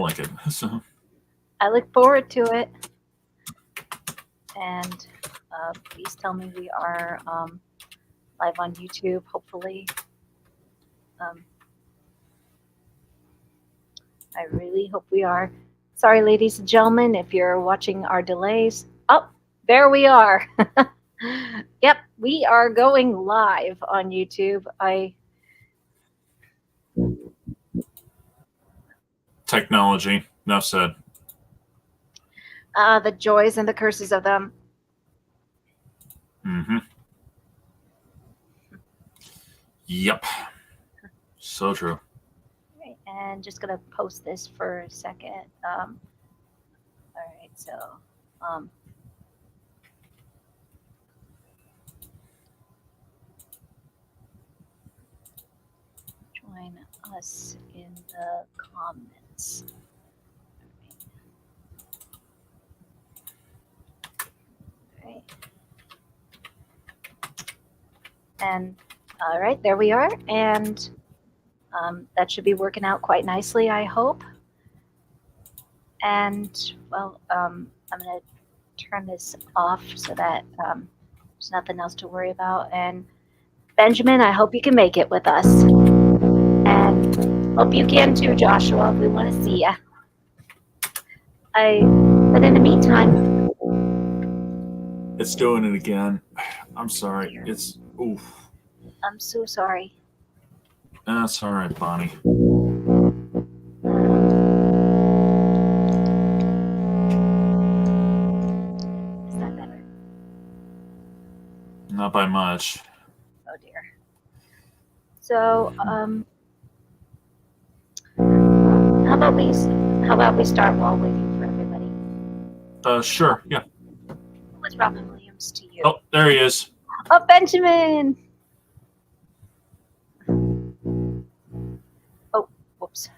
like it. So I look forward to it. And please tell me we are live on YouTube, hopefully. Um, I really hope we are. Sorry, ladies and gentlemen, if you're watching our delays. Oh, there we are. Yep, we are going live on YouTube. technology, enough said. The joys and the curses of them. Mm-hmm. Yep. So true. Right, and just gonna post this for a second. All right, so join us in the comments. All right. And all right, there we are, and that should be working out quite nicely, I hope. And well, I'm gonna turn this off so that there's nothing else to worry about. And Benjamin, I hope you can make it with us, and hope you can too, Joshua. We want to see ya. But in the meantime, It's doing it again. I'm sorry. It's oof. I'm so sorry. That's all right, Bonnie. Is that better? Not by much. Oh dear. So, how about we start while waiting for everybody? Sure. Yeah. What's Robin Williams to you? Oh, there he is. Oh, Benjamin. Oh, whoops.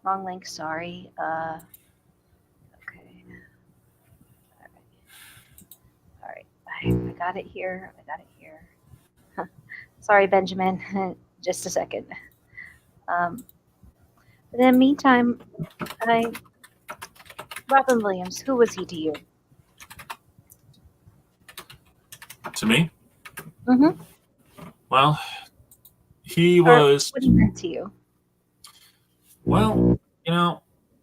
Wrong link. Sorry. Okay. All right. I got it here. Sorry, Benjamin. Just a second. But in the meantime, Robin Williams, who was he to you? To me? Mm-hmm. Well, he was. What he meant to you? Well,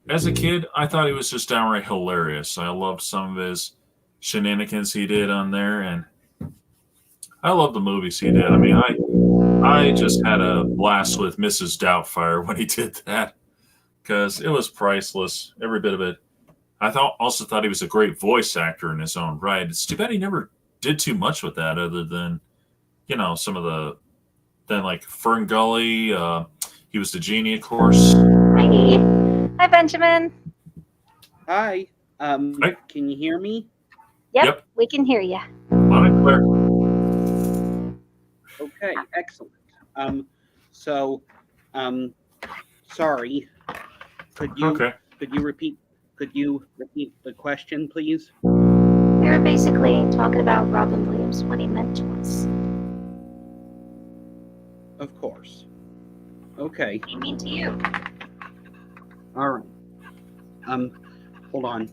as a kid, I thought he was just downright hilarious. I loved some of his shenanigans he did on there, and I love the movies he did. I mean, I just had a blast with Mrs. Doubtfire when he did that because it was priceless, every bit of it. I also thought he was a great voice actor in his own right. It's too bad he never did too much with that, other than some of the like Fern Gully. He was the genie, of course. Hi, Benjamin. Hi. Hi. Can you hear me? Yep. We can hear you. Loud and clear. Okay, excellent. Sorry. Could you repeat the question, please? We were basically talking about Robin Williams, what he meant to us. Of course. Okay. What do you mean to you? All right. Hold on.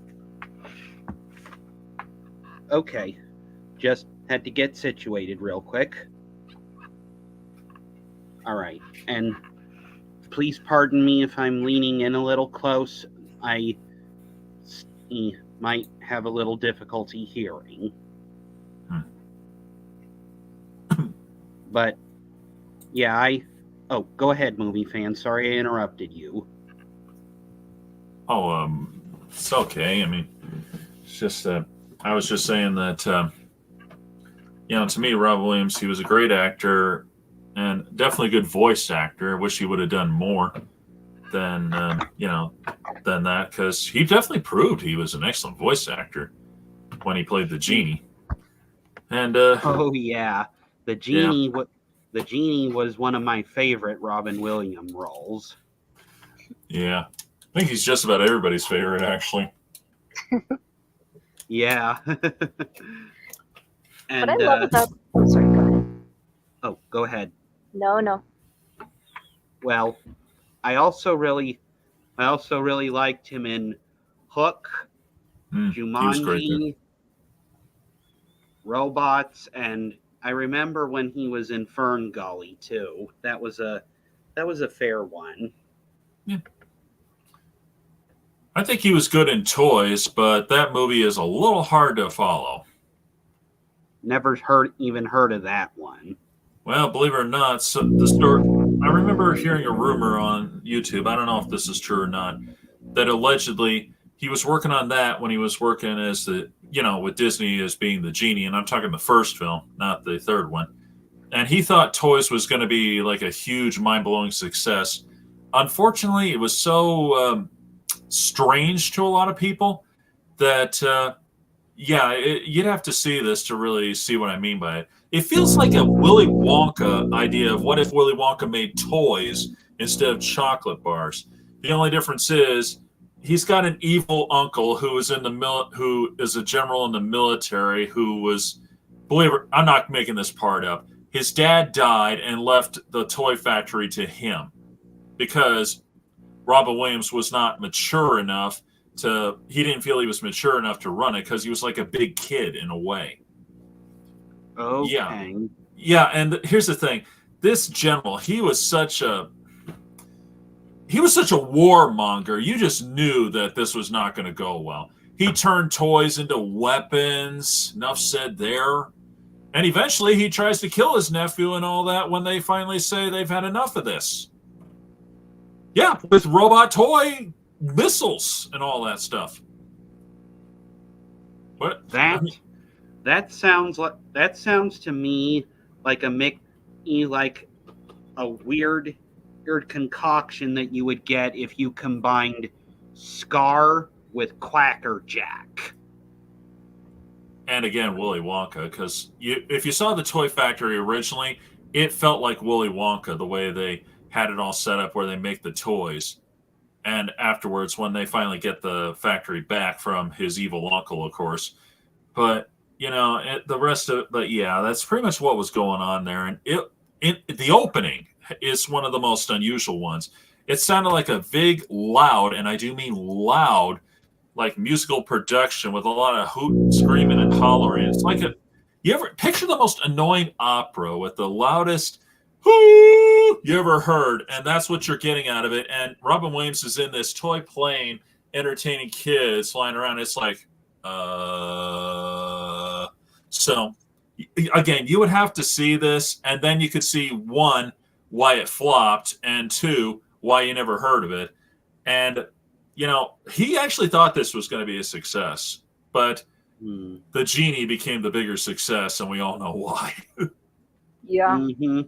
Okay. Just had to get situated real quick. All right. And please pardon me if I'm leaning in a little close. I might have a little difficulty hearing. But yeah, oh, go ahead, movie fan. Sorry I interrupted you. Oh, it's okay. I mean, it's just I was just saying that to me, Rob Williams, he was a great actor and definitely a good voice actor. I wish he would have done more than than that, because he definitely proved he was an excellent voice actor when he played the genie. And oh yeah, the genie. Yeah. The genie was one of my favorite Robin Williams roles. Yeah, I think he's just about everybody's favorite, actually. Yeah. And what I love about... sorry, go ahead. Oh, go ahead. No. Well, I also really liked him in Hook, He was great there. Jumanji, Robots, and I remember when he was in Fern Gully too. That was a fair one. I think he was good in Toys, but that movie is a little hard to follow. Never even heard of that one. Well, believe it or not, so the story. I remember hearing a rumor on YouTube. I don't know if this is true or not. That allegedly he was working on that when he was working as with Disney as being the genie, and I'm talking the first film, not the third one. And he thought Toys was going to be like a huge, mind-blowing success. Unfortunately, it was so strange to a lot of people that you'd have to see this to really see what I mean by it. It feels like a Willy Wonka idea of what if Willy Wonka made toys instead of chocolate bars. The only difference is he's got an evil uncle who is who is a general in the military who was, believe it, I'm not making this part up. His dad died and left the toy factory to him because Robin Williams was not mature enough he didn't feel he was mature enough to run it because he was like a big kid in a way. Okay. Yeah, and here's the thing. This general, he was such a warmonger. You just knew that this was not going to go well. He turned toys into weapons. Enough said there. And eventually he tries to kill his nephew and all that when they finally say they've had enough of this. Yeah, with robot toy missiles and all that stuff. What? That sounds to me like a weird concoction that you would get if you combined Scar with Quacker Jack. And again, Willy Wonka, because if you saw the Toy Factory originally, it felt like Willy Wonka, the way they had it all set up where they make the toys. And afterwards, when they finally get the factory back from his evil uncle, of course. But, the rest of it, but yeah, that's pretty much what was going on there. And the opening is one of the most unusual ones. It sounded like a big, loud, and I do mean loud, like musical production with a lot of hooting, screaming, and hollering. It's like you ever picture the most annoying opera with the loudest whoo you ever heard, and that's what you're getting out of it. And Robin Williams is in this toy plane entertaining kids flying around. It's like, so again, you would have to see this, and then you could see one, why it flopped, and two, why you never heard of it. And he actually thought this was going to be a success, but the genie became the bigger success, and we all know why. Yeah. Mm-hmm.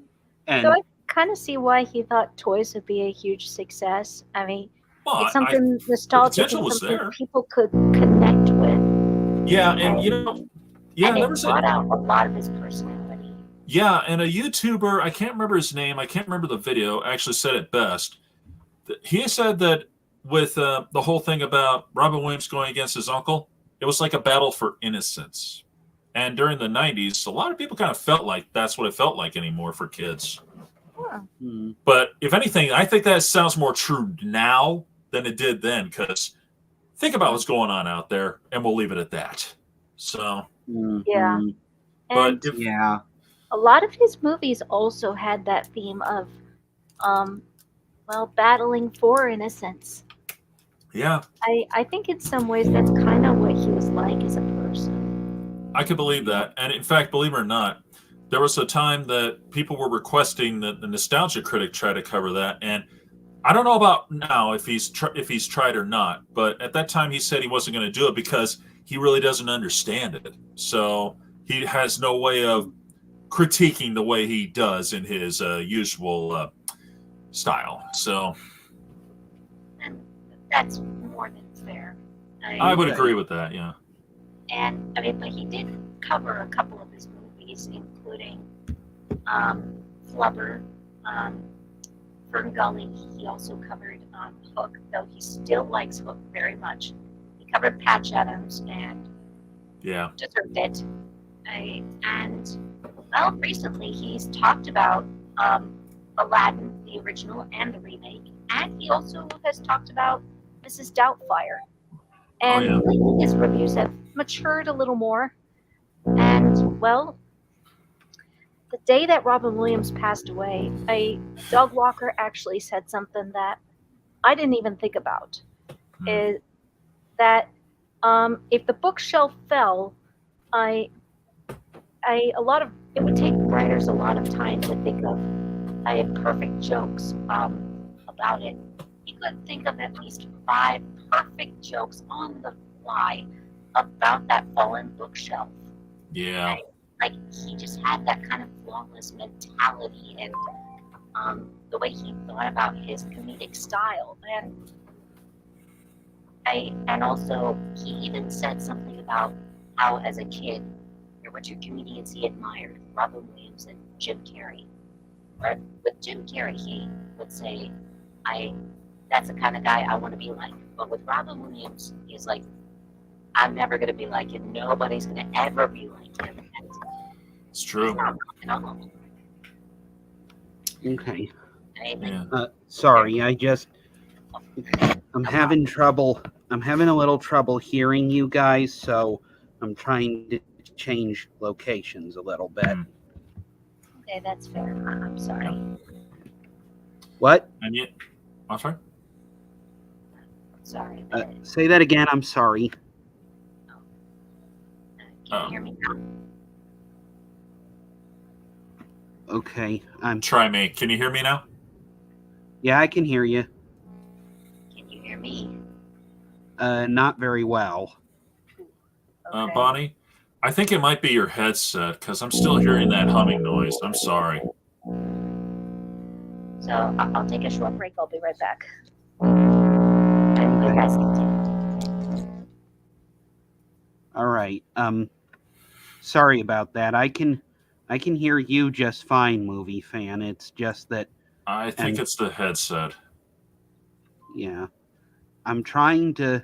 And So I kind of see why he thought toys would be a huge success. I mean, it's something nostalgic and potential was something there. people could connect with. Yeah, and and never it said. brought out a lot of his personality. Yeah, and a YouTuber, I can't remember his name, I can't remember the video, actually said it best. He said that with the whole thing about Robin Williams going against his uncle, it was like a battle for innocence. And during the 90s, a lot of people kind of felt like that's what it felt like anymore for kids. Huh. But if anything, I think that sounds more true now than it did then, because think about what's going on out there, and we'll leave it at that. So, Yeah. but And yeah. a lot of his movies also had that theme of, battling for innocence. yeah, I think in some ways that's kind of what he was like as a person. I could believe that. And in fact, believe it or not, there was a time that people were requesting that the Nostalgia Critic try to cover that. And I don't know about now if he's tried or not, but at that time he said he wasn't going to do it because he really doesn't understand it. So he has no way of critiquing the way he does in his usual style. So And that's more than fair. I would agree with that. Yeah. And but he did cover a couple of his movies, including Flubber, Fern Gully. He also covered Hook, though he still likes Hook very much. He covered Patch Adams and deserved it. And recently he's talked about Aladdin, the the original and the remake, and he also has talked about Mrs. Doubtfire. And yeah. lately his reviews have matured a little more. And, well, the day that Robin Williams passed away, Doug Walker actually said something that I didn't even think about. Is that if the bookshelf fell, it would take writers a lot of time to think of perfect jokes about it. He could think of at least 5 perfect jokes on the fly about that fallen bookshelf. Yeah. Like he just had that kind of flawless mentality and the way he thought about his comedic style, and also he even said something about how as a kid there were 2 comedians he admired, Robin Williams and Jim Carrey. But with Jim Carrey, he would say, that's the kind of guy I want to be like. But with Robin Williams, he's like, I'm never going to be like him. Nobody's going to ever be like him. And It's true. he's not wrong at all. Okay. Yeah. Sorry, I'm having trouble. I'm having a little trouble hearing you guys, so I'm trying to change locations a little bit. Okay, that's fair. I'm sorry. What? And yet, I'm sorry. Sorry. Say that again. I'm sorry. Can you hear me now? Okay. Try me. Can you hear me now? Yeah, I can hear you. Can you hear me? Not very well. Okay. Bonnie, I think it might be your headset because I'm still hearing that humming noise. I'm sorry. So I'll take a short break. I'll be right back. And you guys continue. All right. Sorry about that. I can hear you just fine, movie fan. It's just that, I think it's the headset. yeah. I'm trying to,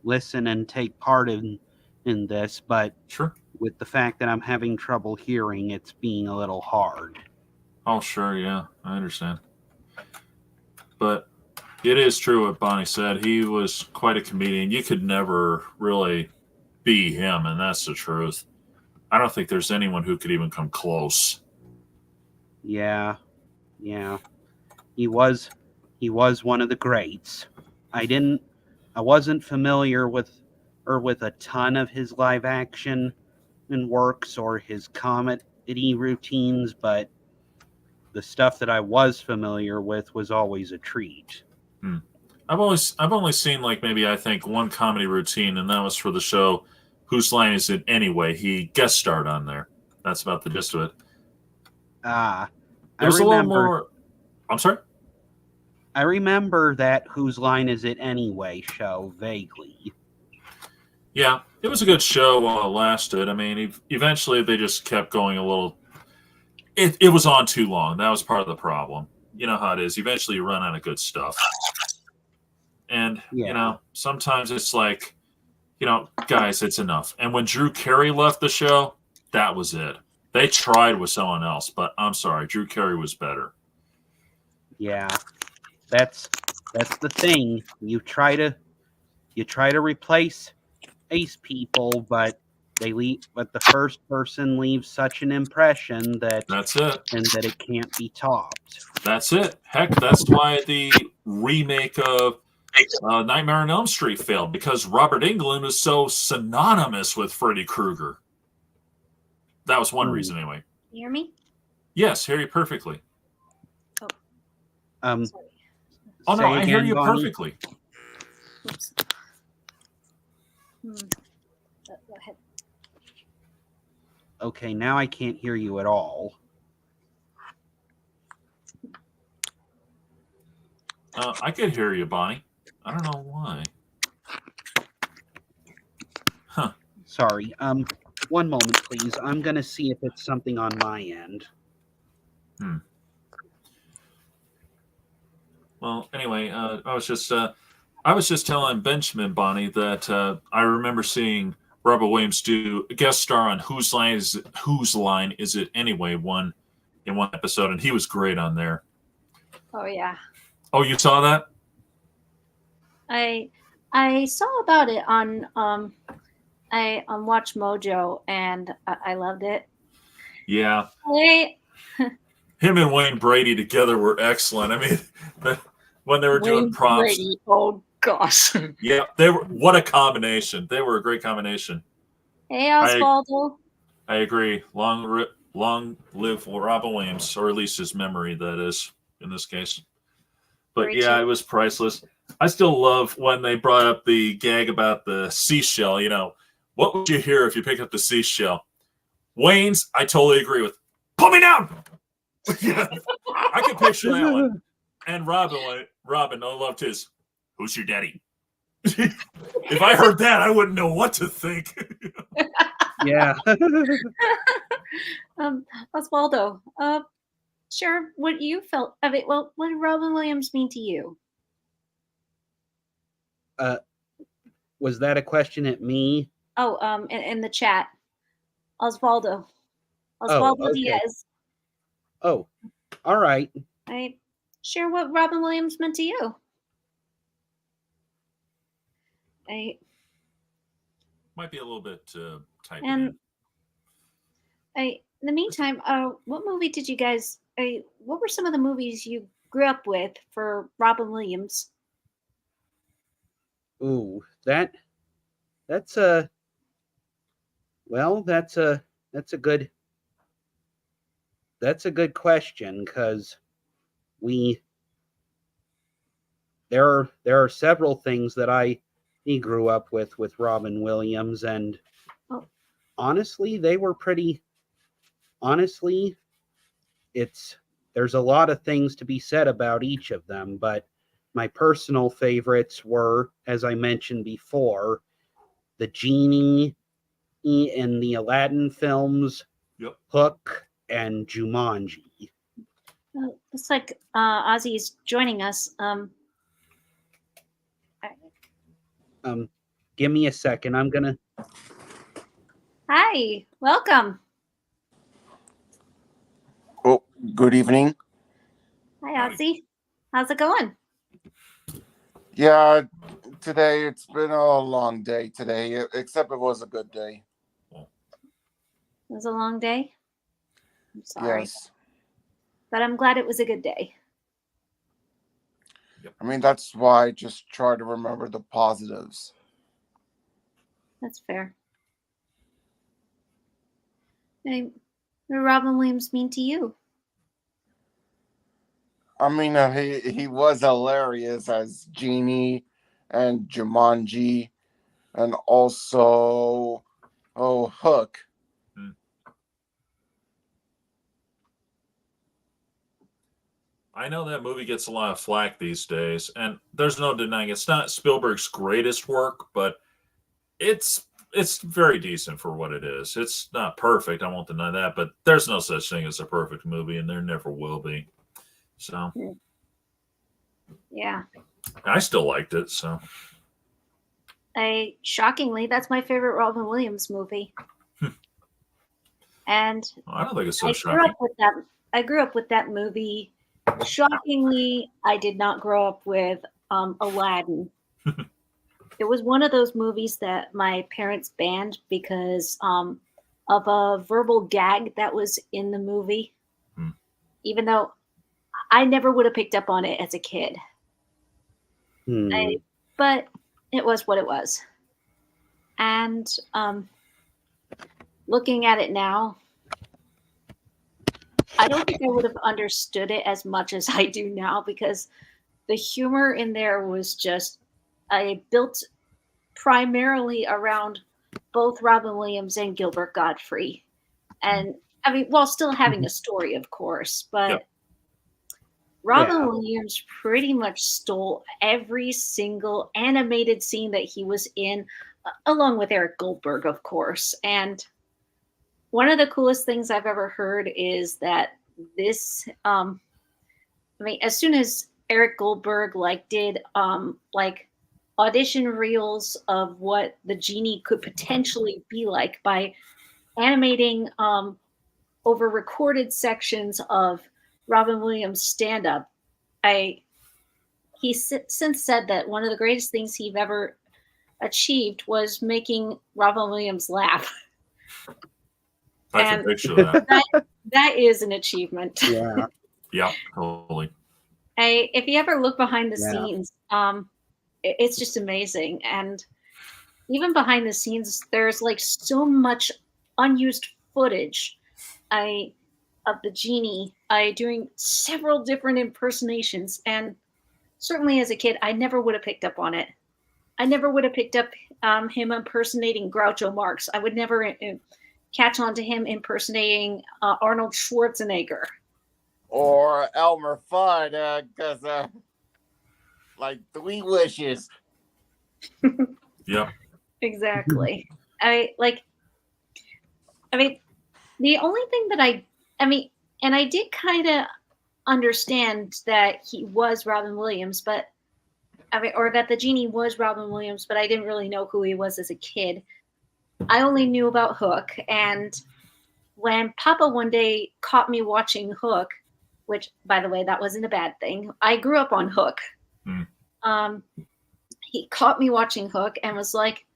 listen and take part in this, but Sure. with the fact that I'm having trouble hearing, it's being a little hard. Oh, sure. Yeah, I understand. But it is true what Bonnie said. He was quite a comedian. You could never really be him, and that's the truth. I don't think there's anyone who could even come close. Yeah. He was one of the greats. I wasn't familiar with a ton of his live action and works or his comedy routines, but the stuff that I was familiar with was always a treat. I've only seen like maybe I think one comedy routine, and that was for the show Whose Line Is It Anyway? He guest starred on there. That's about the gist of it. It was a little more. I'm sorry? I remember that Whose Line Is It Anyway show vaguely. Yeah, it was a good show while it lasted. I mean, eventually they just kept going a little. It was on too long. That was part of the problem. You know how it is. Eventually you run out of good stuff. And, Yeah. sometimes it's like, guys, it's enough. And when Drew Carey left the show, that was it. They tried with someone else, but I'm sorry, Drew Carey was better. Yeah. That's the thing. You try to replace ace people, but the first person leaves such an impression that That's it. it can't be topped. That's it. Heck, that's why the remake of Nightmare on Elm Street failed, because Robert Englund was so synonymous with Freddy Krueger. That was one reason, anyway. You hear me? Yes, hear you perfectly. Sorry. Oh, no, I hear again, you Bonnie? perfectly. Oops. Go ahead. Okay, now I can't hear you at all. I could hear you, Bonnie. I don't know why. Huh. Sorry. One moment, please. I'm gonna see if it's something on my end. Well, anyway, I was just telling Benjamin, Bonnie, that I remember seeing Robert Williams do a guest star on Whose Line Is It Anyway? In one episode, and he was great on there. Oh yeah. Oh, you saw that? I saw about it on Watch Mojo, and I loved it. Yeah. Hey, Him and Wayne Brady together were excellent. I mean, when they were doing Wayne props. Brady. Oh gosh. Yeah, they were. What a combination! They were a great combination. Hey, Osvaldo. I agree. Long live Robin Williams, or at least his memory, that is, in this case. But yeah, it was priceless. I still love when they brought up the gag about the seashell. You know, what would you hear if you picked up the seashell? Wayne's, I totally agree with. Put me down! Yeah, I can picture that one. And Robin, I loved his, who's your daddy? If I heard that, I wouldn't know what to think. Yeah. Osvaldo, sure, what you felt of it. Well, what did Robin Williams mean to you? Was that a question at me? Oh, in the chat. Osvaldo okay. Diaz. Oh, all right. I share what Robin Williams meant to you. Might be a little bit tight. And in the meantime, what movie did you guys? What were some of the movies you grew up with for Robin Williams? Ooh, that's a good question, because there are several things that he grew up with Robin Williams, and honestly, they were pretty. Honestly, there's a lot of things to be said about each of them, but my personal favorites were, as I mentioned before, the Genie in the Aladdin films, yep. Hook, and Jumanji. Looks like Ozzy is joining us. Give me a second. I'm gonna. Hi, welcome. Oh, good evening. Hi, Ozzy. How's it going? Yeah, today it's been a long day today, except it was a good day. It was a long day. I'm sorry. Yes. But I'm glad it was a good day. I mean, that's why I just try to remember the positives. That's fair. Hey, what did Robin Williams mean to you? I mean, he was hilarious as Genie and Jumanji, and also, Hook. I know that movie gets a lot of flack these days, and there's no denying it's not Spielberg's greatest work, but it's very decent for what it is. It's not perfect, I won't deny that, but there's no such thing as a perfect movie, and there never will be. So, yeah, I still liked it. So, shockingly, that's my favorite Robin Williams movie. And I don't think it's so shocking. I grew up with that movie. Shockingly, I did not grow up with Aladdin. It was one of those movies that my parents banned because of a verbal gag that was in the movie. Even though I never would have picked up on it as a kid. But it was what it was. And looking at it now, I don't think I would have understood it as much as I do now, because the humor in there was just built primarily around both Robin Williams and Gilbert Gottfried. And I mean, while still having a story, of course, but Robin Williams pretty much stole every single animated scene that he was in, along with Eric Goldberg, of course. And one of the coolest things I've ever heard is that this, I mean, as soon as Eric Goldberg did audition reels of what the genie could potentially be like by animating over recorded sections of Robin Williams stand up. He's since said that one of the greatest things he's ever achieved was making Robin Williams laugh. I can And picture that. that is an achievement. Yeah. Yeah, totally. If you ever look behind the Yeah. scenes, it's just amazing. And even behind the scenes, there's like so much unused footage of the genie doing several different impersonations. And certainly as a kid, I never would have picked up on it. I never would have picked up him impersonating Groucho Marx. I would never catch on to him impersonating Arnold Schwarzenegger. Or Elmer Fudd, because like 3 wishes. Yep. Exactly. I mean, the only thing that and I did kind of understand that he was Robin Williams, but or that the genie was Robin Williams, but I didn't really know who he was as a kid. I only knew about Hook, and when Papa one day caught me watching Hook, which, by the way, that wasn't a bad thing. I grew up on Hook. He caught me watching Hook and was like,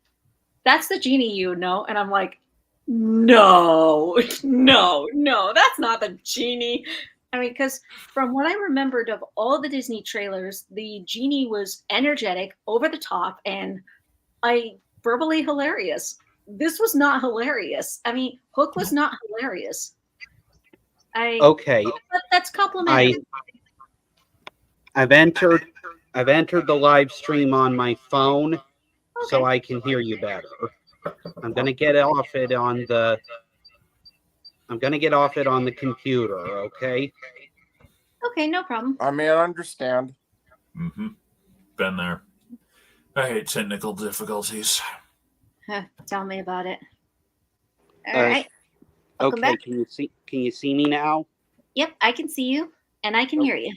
"That's the genie, you know?" And I'm like, no, that's not the genie. I mean, because from what I remembered of all the Disney trailers, the genie was energetic, over the top, and verbally hilarious. This was not hilarious. I mean, Hook was not hilarious. Okay. That's complimentary. I've entered the live stream on my phone, so I can hear you better. I'm gonna get off it on the computer, okay? Okay, no problem. I mean, I understand. Mm-hmm. Been there. I hate technical difficulties. Tell me about it. All right. Welcome Okay, back. can you see me now? Yep, I can see you and I can hear you.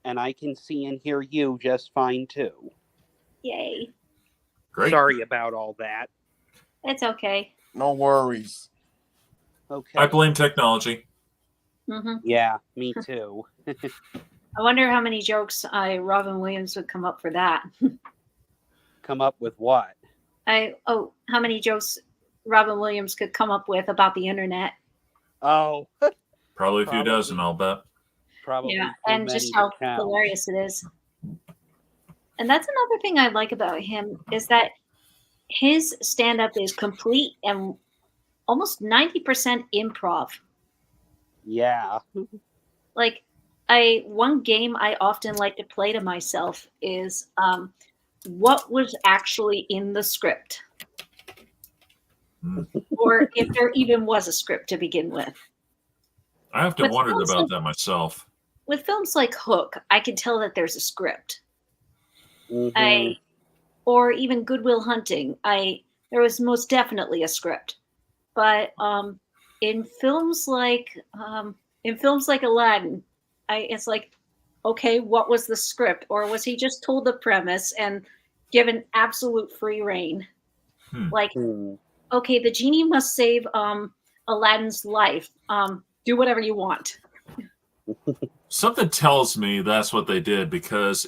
And I can see and hear you just fine too. Yay. Great. Sorry about all that. It's okay. No worries. Okay. I blame technology. Mm-hmm. Yeah, me too. I wonder how many jokes Robin Williams would come up for that. Come up with what? How many jokes Robin Williams could come up with about the internet. Oh. Probably a few dozen, I'll bet. Probably. Yeah, and just how hilarious it is. And that's another thing I like about him is that his stand-up is complete and almost 90% improv. Yeah. Like, one game I often like to play to myself is what was actually in the script, or if there even was a script to begin with. I have to wonder about that myself. With films like Hook, I can tell that there's a script. Mm-hmm. Or even Good Will Hunting, there was most definitely a script. But in films like Aladdin, it's like, okay, what was the script? Or was he just told the premise and given absolute free reign? Like, okay, the genie must save Aladdin's life. Do whatever you want. Something tells me that's what they did, because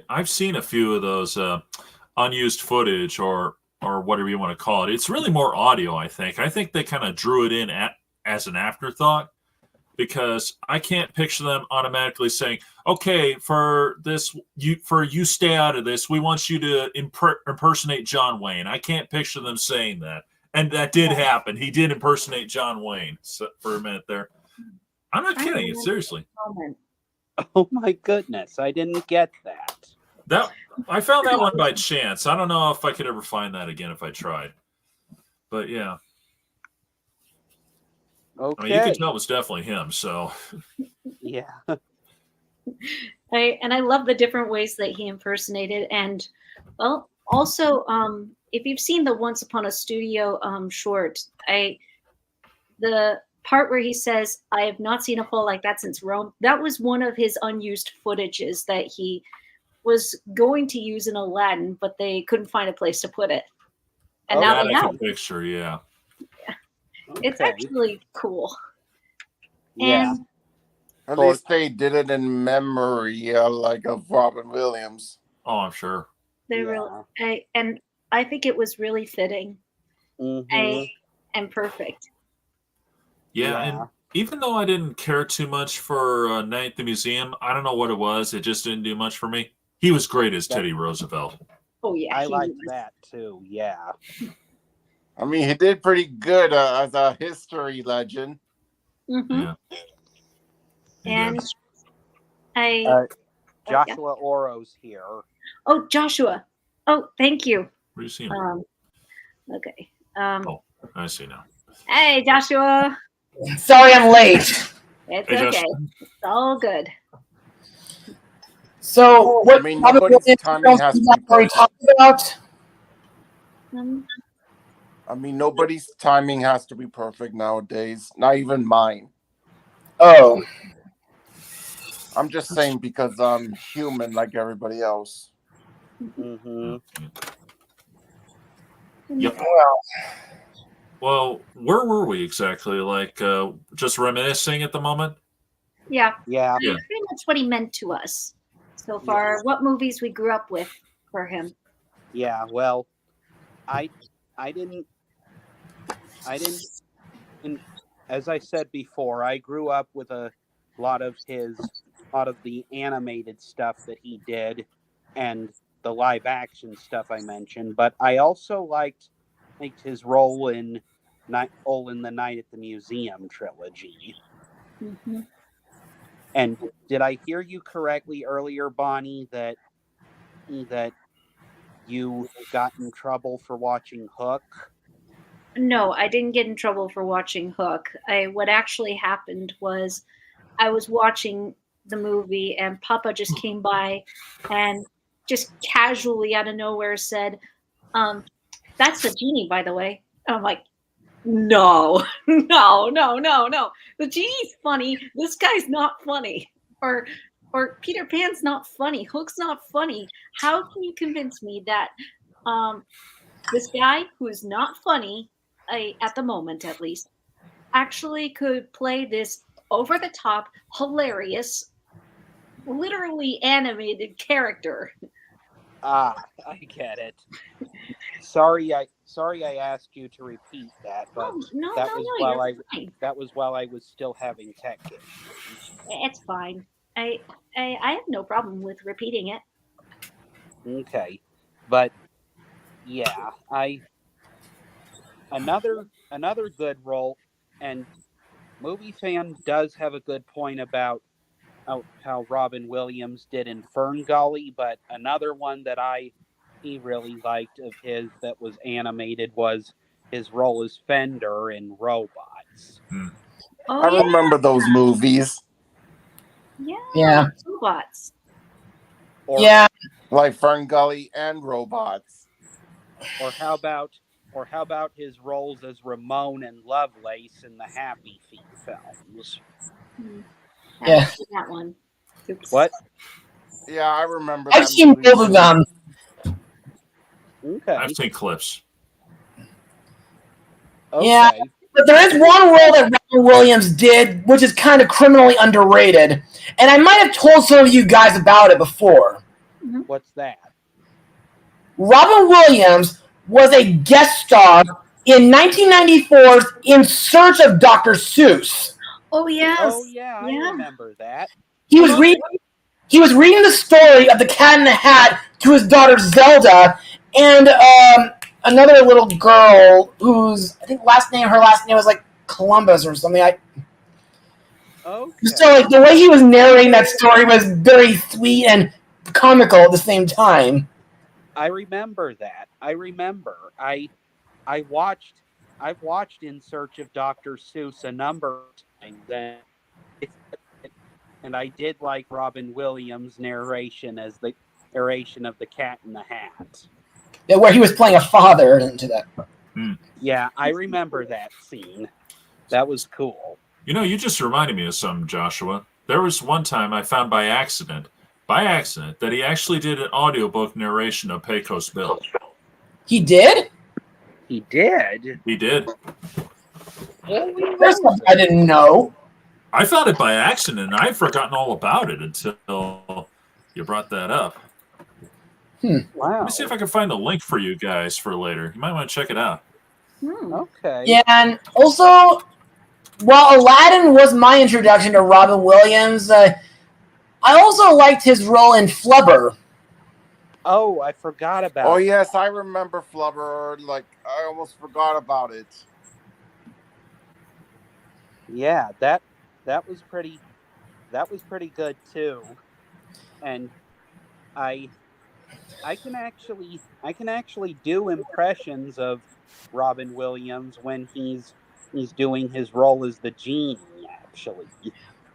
I've seen a few of those unused footage or whatever you want to call it. It's really more audio, I think. I think they kind of drew it in as an afterthought, because I can't picture them automatically saying, okay, for you stay out of this, we want you to impersonate John Wayne. I can't picture them saying that. And that did happen. He did impersonate John Wayne for a minute there. I'm not kidding you, seriously. Oh my goodness, I didn't get that. I found that one by chance. I don't know if I could ever find that again if I tried. But yeah. Okay. I mean, you can tell it was definitely him, so. Yeah. I love the different ways that he impersonated. And, well, also, if you've seen the Once Upon a Studio short, the part where he says, "I have not seen a fall like that since Rome," that was one of his unused footages that he was going to use in Aladdin, but they couldn't find a place to put it. And Oh, now That they I have. can picture, yeah. It's Okay. actually cool. Yeah. And At Or- least they did it in memory, like of Robin Williams. Oh, I'm sure. they really, I think it was really fitting Mhm. and perfect. Yeah, and even though I didn't care too much for Night at the Museum, I don't know what it was. It just didn't do much for me. He was great as Teddy Roosevelt. Oh yeah, I he like was. that too. Yeah. I mean, he did pretty good as a history legend. Mhm. Yeah. He And did. I Uh, yeah. Joshua Oro's here. Oh, Joshua. Oh, thank you. Where do you see him? Okay. Oh. I see now. Hey, Joshua. Sorry I'm late. It's Hey, okay. Josh. It's all good. So, what I mean, Robin nobody's Williams timing films has to you be guys already perfect. talked about? Um, I mean, nobody's timing has to be perfect nowadays. Not even mine. Oh, I'm just saying because I'm human like everybody else. Mm-hmm. Yep. well, Well, where were we exactly? Like, just reminiscing at the moment? yeah. Yeah. Yeah. Pretty much what he meant to us so far. What movies we grew up with for him. Yeah. Well, I didn't. And as I said before, I grew up with a lot of the animated stuff that he did, and the live action stuff I mentioned. But I also liked his role in the Night at the Museum trilogy. Mhm. And did I hear you correctly earlier, Bonnie, that you got in trouble for watching Hook? No, I didn't get in trouble for watching Hook. What actually happened was I was watching the movie and Papa just came by and just casually out of nowhere said, that's the genie, by the way. And I'm like, no, no. The genie's funny. This guy's not funny. Or Peter Pan's not funny. Hook's not funny. How can you convince me that this guy who is not funny, at the moment at least, actually could play this over the top, hilarious, literally animated character? Ah, I get it. Sorry I asked you to repeat that, but Oh, no, that no, was no, while you're I fine. that was while I was still having tech issues. It's fine. I have no problem with repeating it. Okay. But yeah, another good role, and Movie Fan does have a good point about how Robin Williams did in Ferngully, but another one that he really liked of his that was animated was his role as Fender in Robots. Oh, I remember those movies, yeah. Robots. Or, Yeah. like Ferngully and Robots. Or how about his roles as Ramon and Lovelace in the Happy Feet films? I Yeah. haven't seen that one. Oops. What? Yeah, I remember. I've that seen movie both of too. them. Okay. I've seen clips. Okay. Yeah. But there is one role that Robin Williams did, which is kind of criminally underrated. And I might have told some of you guys about it before. What's that? Robin Williams was a guest star in 1994's In Search of Dr. Seuss. Oh yes. Oh yeah, I Yeah. remember that. He was reading the story of the Cat in the Hat to his daughter Zelda and another little girl whose her last name was like Columbus or something. Okay. So like the way he was narrating that story was very sweet and comical at the same time. I remember that. I've watched In Search of Dr. Seuss a number of times, and I did like Robin Williams' narration as the narration of the Cat in the Hat. Yeah, where he was playing a father into that. Yeah, I remember that scene. That was cool. You know, you just reminded me of something, Joshua. There was one time I found by accident by accident that he actually did an audiobook narration of Pecos Bill. He did? He did. He did. There's something I didn't know. I found it by accident, and I'd forgotten all about it until you brought that up. Wow. Let me see if I can find a link for you guys for later. You might want to check it out. Okay. Yeah, and also, while Aladdin was my introduction to Robin Williams, I also liked his role in Flubber. Oh, I forgot about. Oh yes, I remember Flubber. Like I almost forgot about it. Yeah, that was pretty good too. And I can actually do impressions of Robin Williams when he's doing his role as the genie, actually.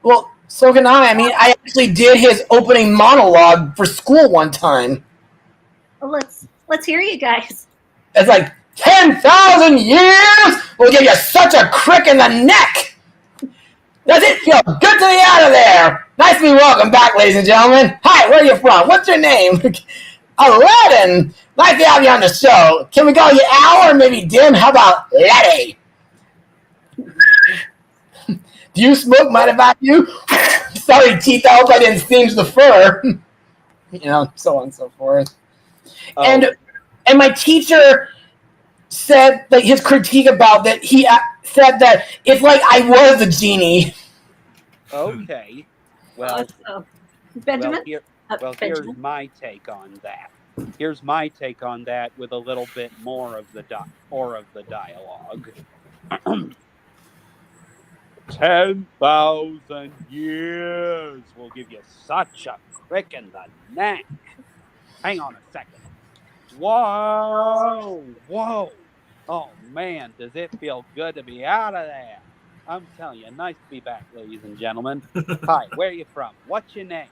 Well, so can I. I mean, I actually did his opening monologue for school one time. Well, let's hear you guys. It's like 10,000 years will give you such a crick in the neck. Does it feel good to be out of there? Nice to be welcome back, ladies and gentlemen. Hi, where are you from? What's your name? Aladdin. Nice to have you on the show. Can we call you Al or maybe Dim? How about Laddie? Do you smoke? Mind if I do? Sorry, teeth. I hope I didn't singe the fur. So on and so forth. Oh, And my teacher said, like, his critique about that, he said that it's like I was a genie. okay. Well, Benjamin? here's Benjamin? my take on that. Here's my take on that with a little bit more of the dialogue. 10,000 years will give you such a crick in the neck. Hang on a second. Whoa. Oh man, does it feel good to be out of there? I'm telling you, nice to be back, ladies and gentlemen. Hi, where are you from? What's your name?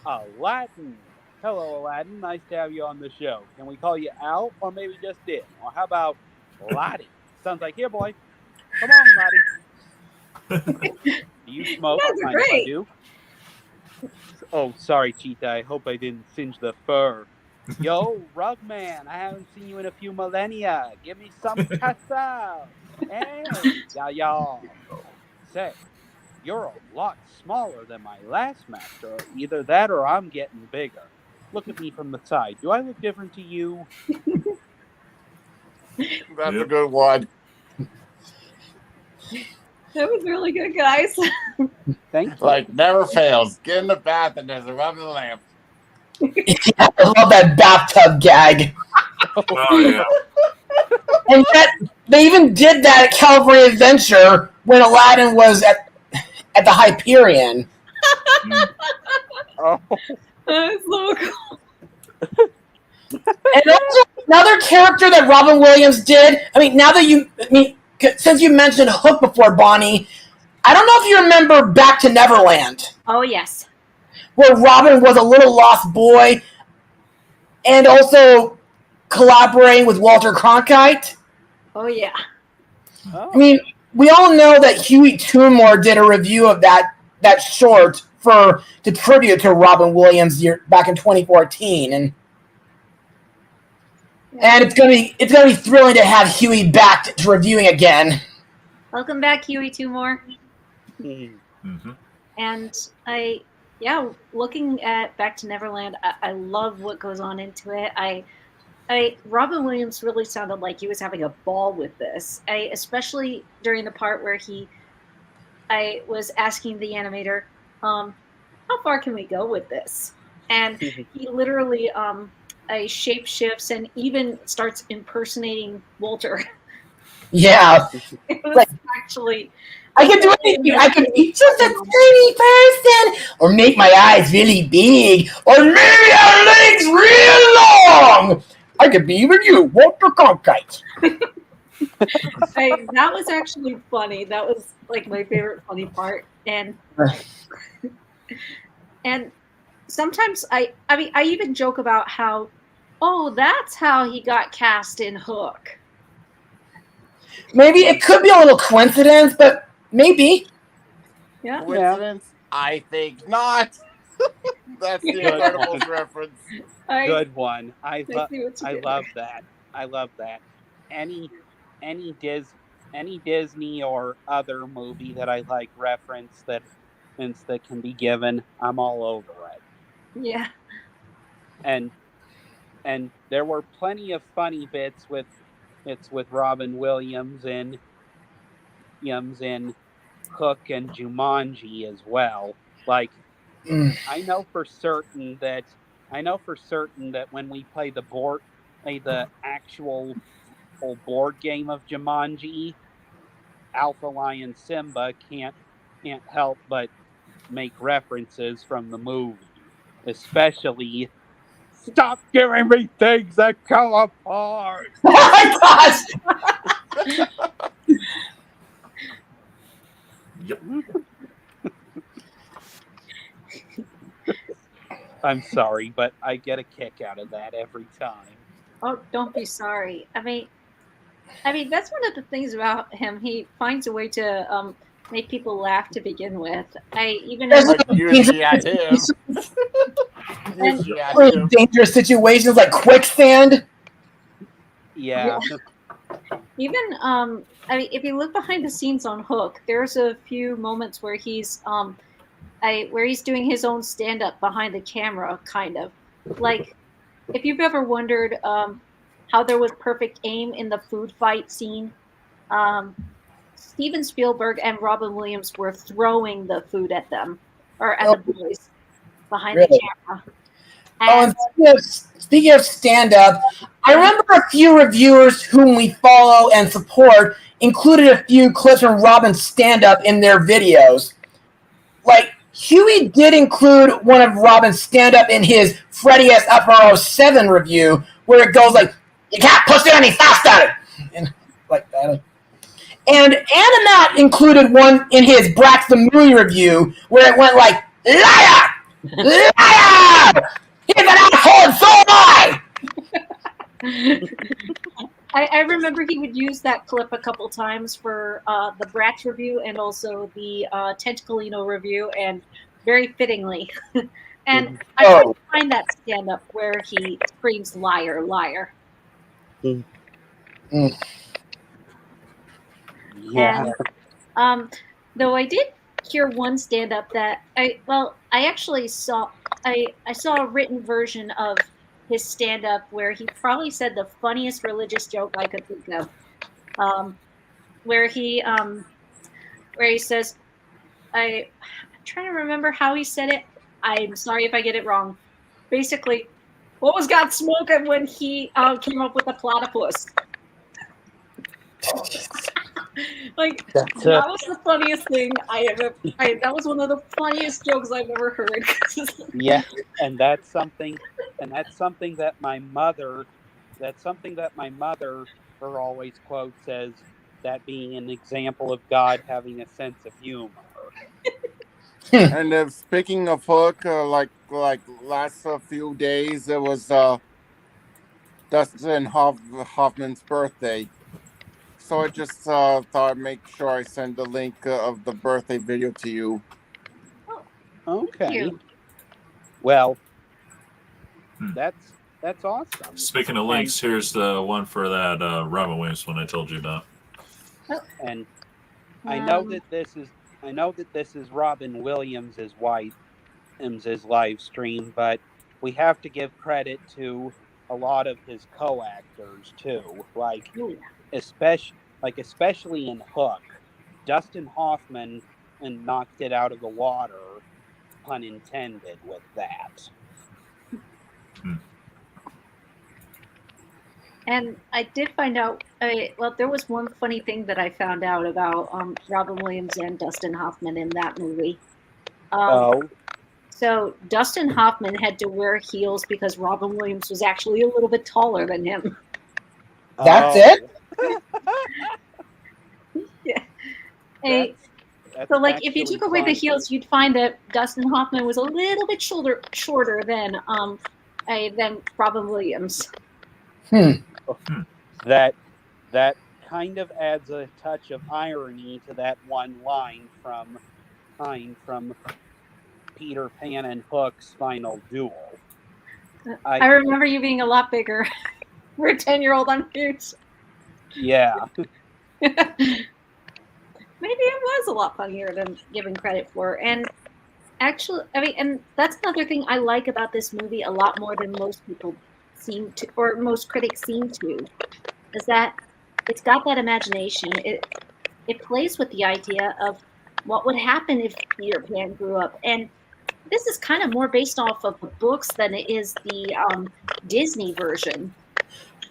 Aladdin. Hello, Aladdin. Nice to have you on the show. Can we call you Al or maybe just Dim? Or how about Laddie? Sounds like, here, boy. Come on, Laddie. Do you smoke? That's Mind if I great. do? Oh, sorry, Cheetah. I hope I didn't singe the fur. Yo, Rugman, I haven't seen you in a few millennia. Give me some casa. Hey, y'all. Say, you're a lot smaller than my last master. Either that or I'm getting bigger. Look at me from the side. Do I look different to you? That's a good one. That was really good, guys. Thank you. Like never fails. Get in the bath and there's a rubbing lamp. I love that bathtub gag. Oh, yeah. And that they even did that at California Adventure when Aladdin was at the Hyperion. Oh, That's so cool. And also another character that Robin Williams did. Since you mentioned Hook before, Bonnie, I don't know if you remember Back to Neverland, Oh, yes. where Robin was a little lost boy, and also collaborating with Walter Cronkite. Oh, yeah. oh. I mean, we all know that Huey Toonmore did a review of that short for the tribute to Robin Williams back in 2014, and it's gonna be thrilling to have Huey back to reviewing again. Welcome back, Huey Toomore. Mm-hmm. And looking at Back to Neverland, I love what goes on into it. Robin Williams really sounded like he was having a ball with this. Especially during the part where I was asking the animator, how far can we go with this? And he literally shape shifts and even starts impersonating Walter. Yeah, It was Like- actually I can do anything. I can be just a tiny person, or make my eyes really big, or maybe our legs real long. I could be even you, Walter Cronkite. that was actually funny. That was like my favorite funny part. And sometimes I even joke about how, that's how he got cast in Hook. Maybe it could be a little coincidence, but maybe. Yeah. Coincidence? I think not. That's the Good Incredibles one. reference. Good one. I see what you I did love there. that. I love that. Any Disney or other movie that I like reference that can be given, I'm all over it. Yeah. And there were plenty of funny bits with Robin Williams in Hook and Jumanji as well. Like Mm. I know for certain that when we play the actual whole board game of Jumanji, Alpha Lion Simba can't help but make references from the movie, especially "Stop giving me things that come apart." Oh my gosh! Yep. I'm sorry, but I get a kick out of that every time. Oh, don't be sorry. I mean, that's one of the things about him. He finds a way to make people laugh to begin with. There's Like usually at him. Usually at him. dangerous situations like quicksand. Yeah. Even if you look behind the scenes on Hook, there's a few moments where he's doing his own stand up behind the camera, kind of like if you've ever wondered how there was perfect aim in the food fight scene. Steven Spielberg and Robin Williams were throwing the food at them or at the boys behind the camera. And speaking of stand-up, I remember a few reviewers whom we follow and support included a few clips from Robin's stand-up in their videos. Like, Huey did include one of Robin's stand-up in his Freddy S. Upper 07 review, where it goes like, "You can't push it any faster!" And like that. And Animat included one in his Brax the Movie review, where it went like, "Liar! Liar! He's an asshole and so am I!" I remember he would use that clip a couple times for the Bratz review and also the Tentaclino review, and very fittingly. And I tried to find that stand-up where he screams "liar, liar." Yeah. And, though I did hear one stand-up that I actually saw. I saw a written version of his stand-up where he probably said the funniest religious joke I could think of. Where he says, I'm trying to remember how he said it. I'm sorry if I get it wrong. Basically, what was God smoking when he came up with the platypus? Like that was the funniest thing I ever. That was one of the funniest jokes I've ever heard. Yeah, and that's something that my mother. Her always quotes as that being an example of God having a sense of humor. And speaking of Hook, like last few days, it was Dustin Hoffman's birthday. So I just thought I'd make sure I send the link of the birthday video to you. Okay. Well, Hmm. that's awesome. Speaking of links, here's the one for that Robin Williams one I told you about. And I know that this is Robin Williams' live stream, but we have to give credit to a lot of his co-actors too, especially in Hook. Dustin Hoffman and knocked it out of the water, pun intended, with that. And I did find out. There was one funny thing that I found out about Robin Williams and Dustin Hoffman in that movie. So Dustin Hoffman had to wear heels because Robin Williams was actually a little bit taller than him. That's it? Yeah. That's So, like, if you took away the heels, you'd find that Dustin Hoffman was a little bit shorter than Robin Williams. That kind of adds a touch of irony to that one line from Peter Pan and Hook's final duel. I remember you being a lot bigger for a 10-year-old on mute. Yeah. Maybe it was a lot funnier than given credit for. And actually, I mean, and that's another thing I like about this movie a lot more than most people seem to, or most critics seem to, is that it's got that imagination. It plays with the idea of what would happen if Peter Pan grew up. And this is kind of more based off of the books than it is the Disney version.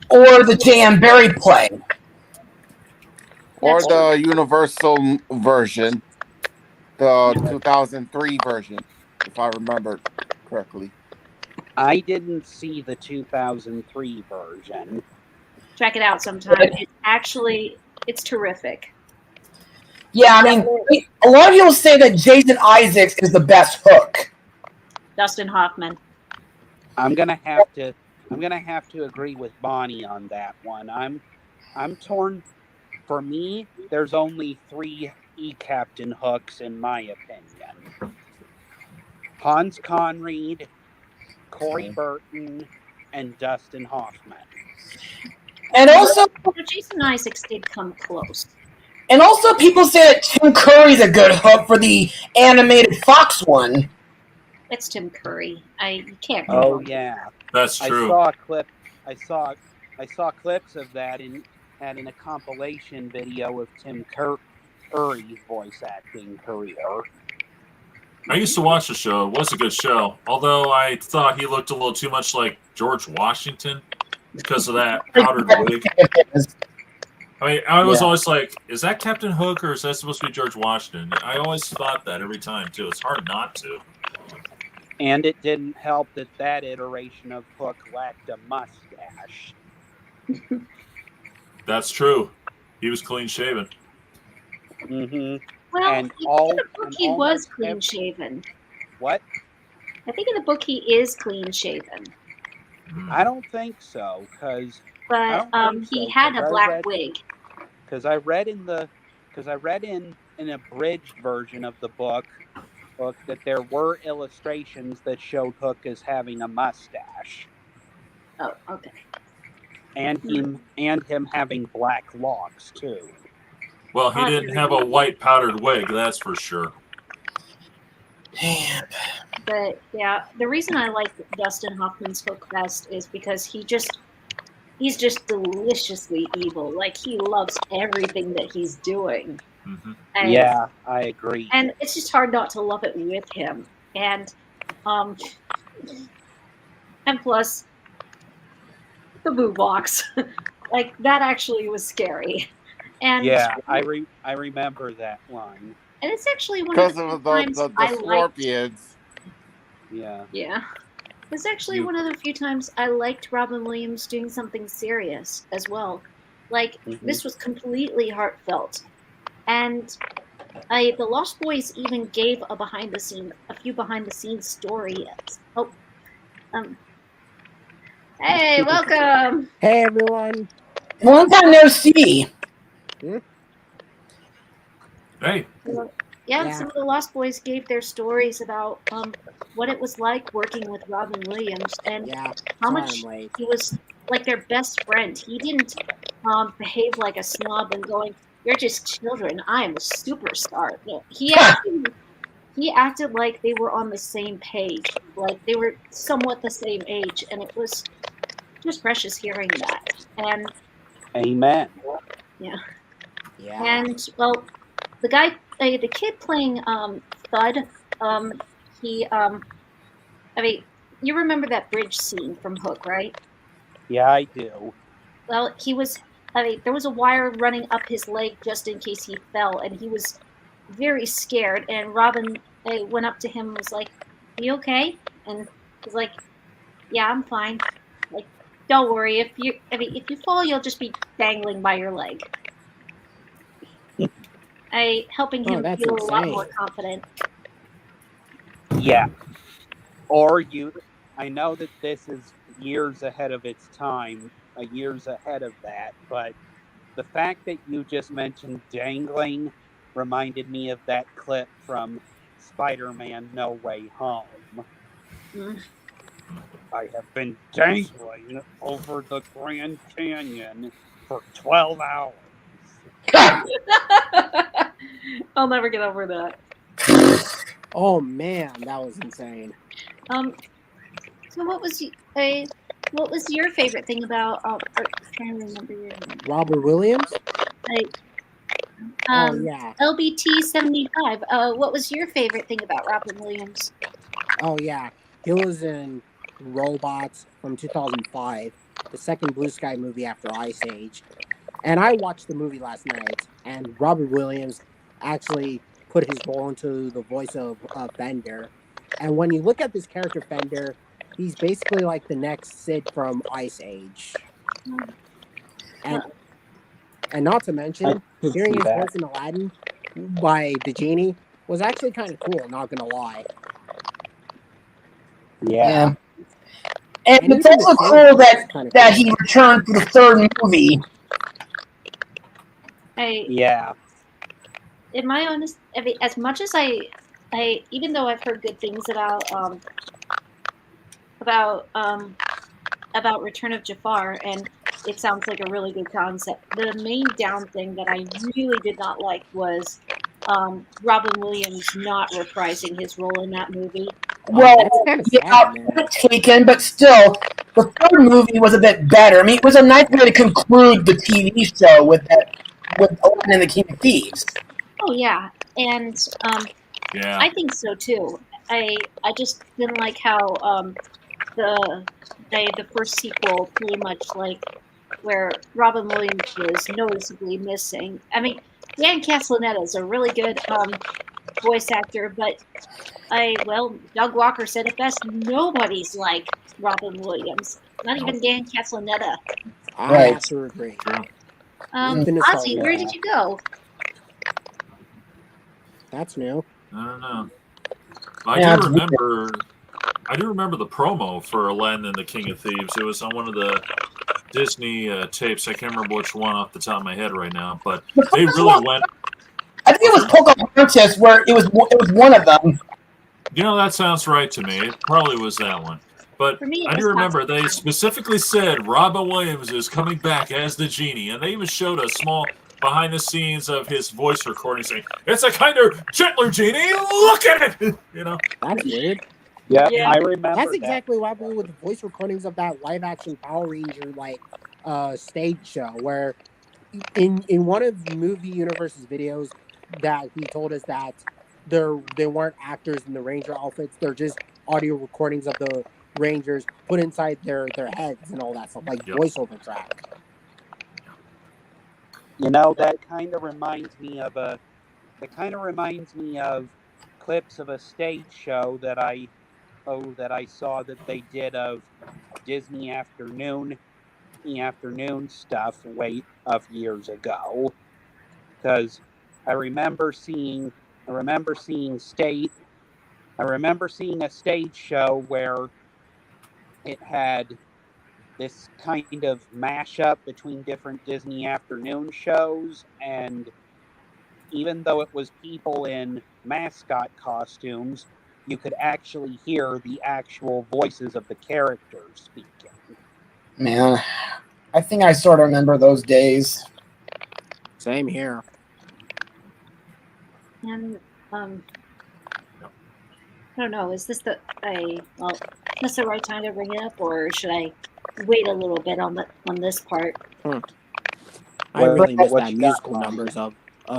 Or the J.M. Barrie play. Or That's the Universal version, the 2003 version, if I remember correctly. I didn't see the 2003 version. Check it out sometime. It's terrific. Yeah, I mean, a lot of people say that Jason Isaacs is the best Hook. Dustin Hoffman. I'm gonna have to agree with Bonnie on that one. I'm torn. For me, there's only 3 Captain Hooks in my opinion. Hans Conried, Corey Burton, and Dustin Hoffman. And also, Jason Isaacs did come close. And also, people say that Tim Curry's a good Hook for the animated Fox one. It's Tim Curry. You can't. Go Oh wrong. yeah, That's true. I saw a clip. I saw clips of that in a compilation video of Tim Curry's voice acting career. I used to watch the show. It was a good show. Although I thought he looked a little too much like George Washington because of that powdered wig. I mean, I was always like, is that Captain Hook or is that supposed to be George Washington? I always thought that every time, too. It's hard not to. And it didn't help that iteration of Hook lacked a mustache. That's true. He was clean shaven. Mm-hmm. Well, And I think all- in the book and he was almost clean every- shaven. What? I think in the book he is clean shaven, I don't think so, because but don't think he so, had 'cause a I black read- wig. I read in an abridged version of the book that there were illustrations that showed Hook as having a mustache Oh, okay. and him having black locks too. Well, he didn't have a white powdered wig, that's for sure. Damn. But yeah, the reason I like Dustin Hoffman's Hook best is because he's just deliciously evil. Like he loves everything that he's doing. Mm-hmm. And, Yeah, I agree. and it's just hard not to love it with him. And plus the boo box, like that actually was scary. And yeah, I remember that line. and it's actually one Because of of the times the I liked. scorpions. Yeah. Yeah. It's actually one of the few times I liked Robin Williams doing something serious as well. Like, this was completely heartfelt. And the Lost Boys even gave a few behind the scenes stories. Oh, hey, welcome. Hey everyone. Long time no see. Hey, Yeah, some of the Lost Boys gave their stories about what it was like working with Robin Williams and Yeah. how sorry much I'm late. he was like their best friend. He didn't behave like a snob and going, "You're just children. I am a superstar." No, he acted like they were on the same page, like they were somewhat the same age, and it was just precious hearing that. And Amen. Yeah. and well, the kid playing Thud, he I mean, you remember that bridge scene from Hook, right? Yeah, I do. Well, there was a wire running up his leg just in case he fell, and he was very scared. And Robin went up to him and was like, "You okay?" And he's like, "Yeah, I'm fine. Like, don't worry. If you fall, you'll just be dangling by your leg." Helping him that's feel a lot insane. more confident. Yeah. I know that this is years ahead of its time, years ahead of that, but the fact that you just mentioned dangling reminded me of that clip from Spider-Man No Way Home. Mm. I have been dangling over the Grand Canyon for 12 hours. I'll never get over that. Oh man, that was insane. So what was your favorite thing about? I'm trying to remember your name. Robert Williams? Like, Oh yeah. LBT-75. What was your favorite thing about Robin Williams? Oh yeah. He was in Robots from 2005, the second Blue Sky movie after Ice Age. And I watched the movie last night, and Robert Williams actually put his role into the voice of Fender. And when you look at this character Fender, he's basically like the next Sid from Ice Age. And not to mention, could hearing see his that. voice in Aladdin by the genie was actually kind of cool, not gonna lie. Yeah. And And it's even the also stage cool was kinda that cool. he returned for the third movie. Yeah. In my honest, I mean, as much as I, even though I've heard good things about Return of Jafar, and it sounds like a really good concept. The main down thing that I really did not like was Robin Williams not reprising his role in that movie. Well, that's kind of yeah, sad, man. point taken, but still, the third movie was a bit better. I mean, it was a nice way to conclude the TV show with Aladdin and the King of Thieves. Oh yeah, and Yeah. I think so too. I just didn't like how the first sequel pretty much like where Robin Williams was noticeably missing. I mean, Dan Castellaneta is a really good voice actor, but Doug Walker said it best. Nobody's like Robin Williams. Not even Dan Castellaneta. I Right. have to agree. Infinite Ozzy, Soul, where yeah. did you go? That's new. I don't know. Yeah, I it's do remember the promo for Aladdin and the King of Thieves. It was on one of the Disney tapes. I can't remember which one off the top of my head right now, but they really went. I think it was Pocahontas where it was one of them. You know, that sounds right to me. It probably was that one. But For me, it I was do remember Pocahontas. they specifically said Robin Williams is coming back as the genie, and they even showed a small behind the scenes of his voice recording saying, "It's a kinder, gentler genie. Look at it!" You know. That's weird. Yeah, Yeah. I remember That's that. exactly what happened with the voice recordings of that live action Power Ranger stage show, where in one of movie universe's videos that he told us that they weren't actors in the ranger outfits, they're just audio recordings of the rangers put inside their heads and all that stuff, like Yep. voiceover track. You know, that kind of reminds me of clips of a stage show that I saw that they did of Disney afternoon stuff of years ago. Because I remember seeing a stage show where it had this kind of mashup between different Disney afternoon shows, and even though it was people in mascot costumes, you could actually hear the actual voices of the characters speaking. Man, I think I sort of remember those days. Same here. And I don't know. Is this the right time to bring it up, or should I wait a little bit on this part? I What- really miss what that you got, musical Ron? numbers of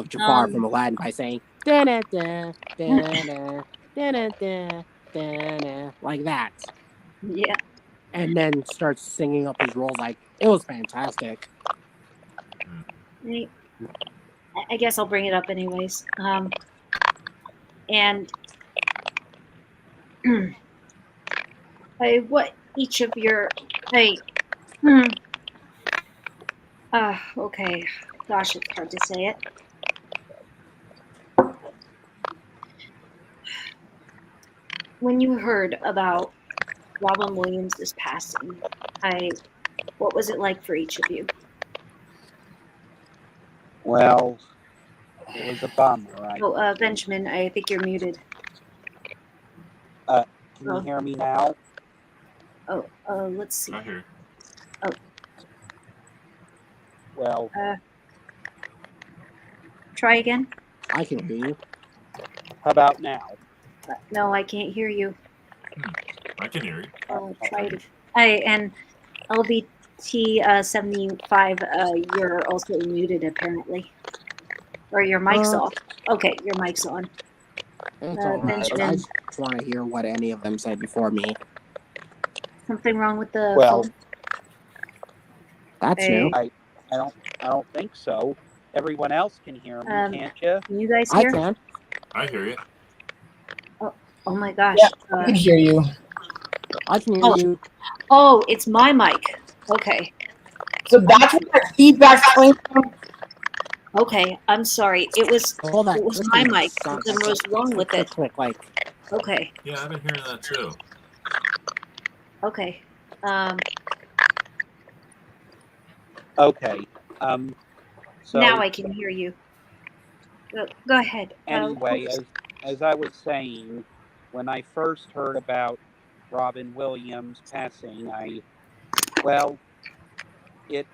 Jafar Um, from Aladdin by saying da-da-da, da-da, da-da-da, da-da, like that, Yeah. and then starts singing up his roles. Like, it was fantastic. I guess I'll bring it up anyways. And what each of your okay. Gosh, it's hard to say it. When you heard about Robin Williams' passing, what was it like for each of you? Well, it was a bummer. Oh, Benjamin, I think you're muted. Can you hear me now? Oh, let's see. I hear. Well, Try again. I can hear you. how about now? No, I can't hear you. I can hear you. Try it. And LBT 75. You're also muted apparently, or your mic's off. Okay, your mic's on. It's all right. Benjamin. I just want to hear what any of them said before me. Something wrong with the Well, phone? That's Hey. new. I don't think so. Everyone else can hear me, can't you? Can you guys I hear? can. I hear you. Oh my gosh. Yeah. I can hear you. I can hear Oh. you. Oh, it's my mic. Okay. So that's where that feedback's coming from. Okay. I'm sorry. It was All that it was clicking my mic. sounds Something was wrong with it. Like Okay. Yeah, I've been hearing that too. Okay. Okay. So Now I can hear you. Go ahead. anyway, as I was saying, when I first heard about Robin Williams passing, it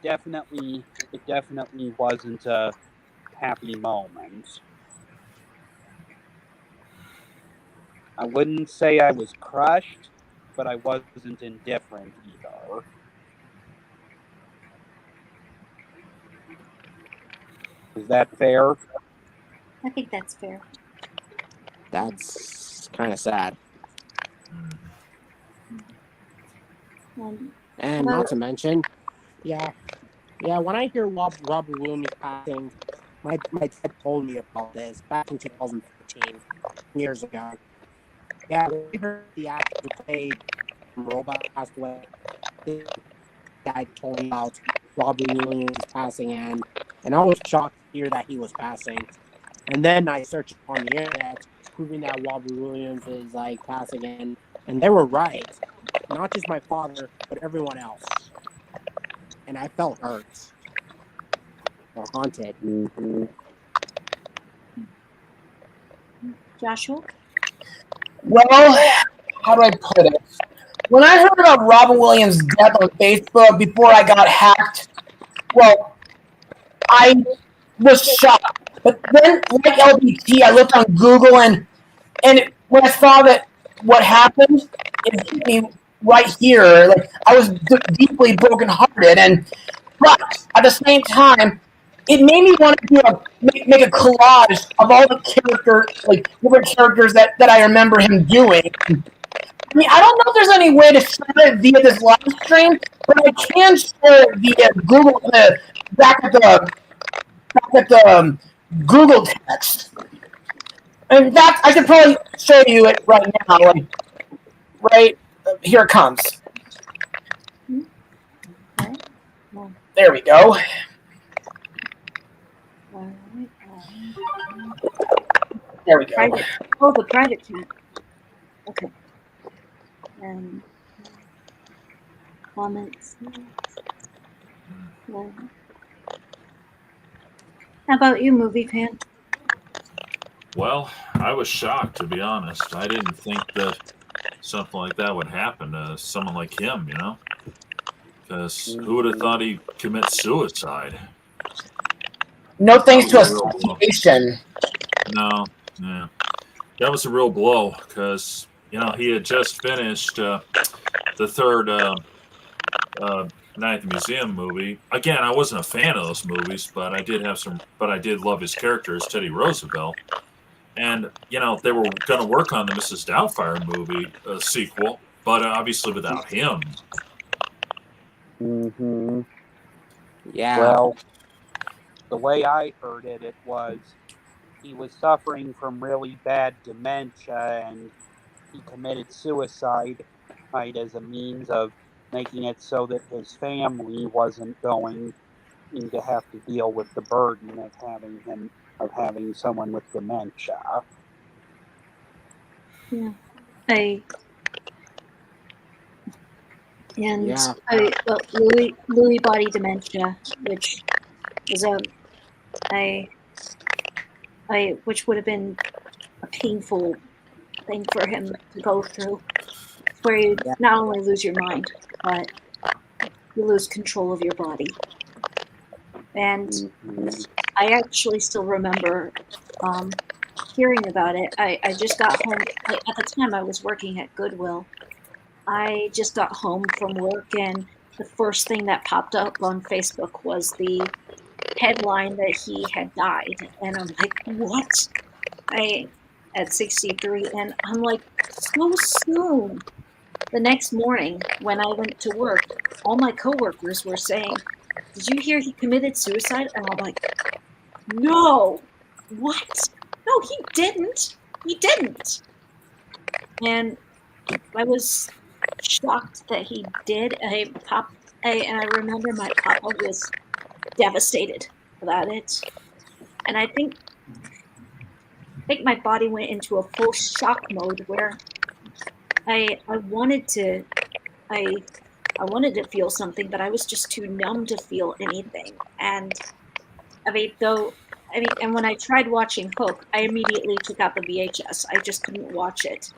definitely wasn't a happy moment. I wouldn't say I was crushed, but I wasn't indifferent either. Is that fair? I think that's fair. that's kind of sad. And Well- not to mention, yeah. When I hear Robert Williams passing, my dad told me about this back in 2015, years ago. Yeah, when we heard the actor who played Robot passed away. Dad told me about Robert Williams passing, and I was shocked to hear that he was passing. And then I searched on the internet, proving that Robert Williams is like passing, and they were right. Not just my father, but everyone else. And I felt hurt or haunted. Mm-hmm. Joshua? Well, how do I put it? When I heard about Robin Williams' death on Facebook before I got hacked, well, I was shocked. But then, like LBT, I looked on Google, and when I saw that what happened, it hit me right here. Like I was deeply brokenhearted, but at the same time, it made me want to make a collage of all the characters, like different characters that I remember him doing. I mean, I don't know if there's any way to share it via this live stream, but I can share it via Google back at the Google text. In fact, I could probably show you it right now. Like, right here it comes. There we go. There we go. Private. Oh, the private chat. Okay. Comments. How about you, movie fan? Well, I was shocked, to be honest. I didn't think that something like that would happen to someone like him, you know? Because who would have thought he'd commit suicide? No thanks to That was a real blow. association. No, yeah. That was a real blow because, you know, he had just finished the third Night at the Museum movie. Again, I wasn't a fan of those movies, but I did love his character as Teddy Roosevelt. And, you know, they were going to work on the Mrs. Doubtfire movie sequel, but obviously without him. Mm-hmm. Yeah. Well, the way I heard it, it was he was suffering from really bad dementia and he committed suicide as a means of making it so that his family wasn't going to have to deal with the burden of having someone with dementia. Yeah. Yeah. Lewy body dementia, which is which would have been a painful thing for him to go through, where you Yeah. not only lose your mind, but you lose control of your body. And Mhm. I actually still remember hearing about it. I just got home. At the time, I was working at Goodwill. I just got home from work, and the first thing that popped up on Facebook was the headline that he had died. And I'm like, what? At 63. And I'm like, so soon. The next morning, when I went to work, all my coworkers were saying, did you hear he committed suicide? And I'm like, no, what? No, he didn't. He didn't. And I was shocked that he did. And I remember my papa was devastated about it. And I think my body went into a full shock mode where I wanted to I wanted to feel something, but I was just too numb to feel anything. And and when I tried watching Hook, I immediately took out the VHS. I just couldn't watch it.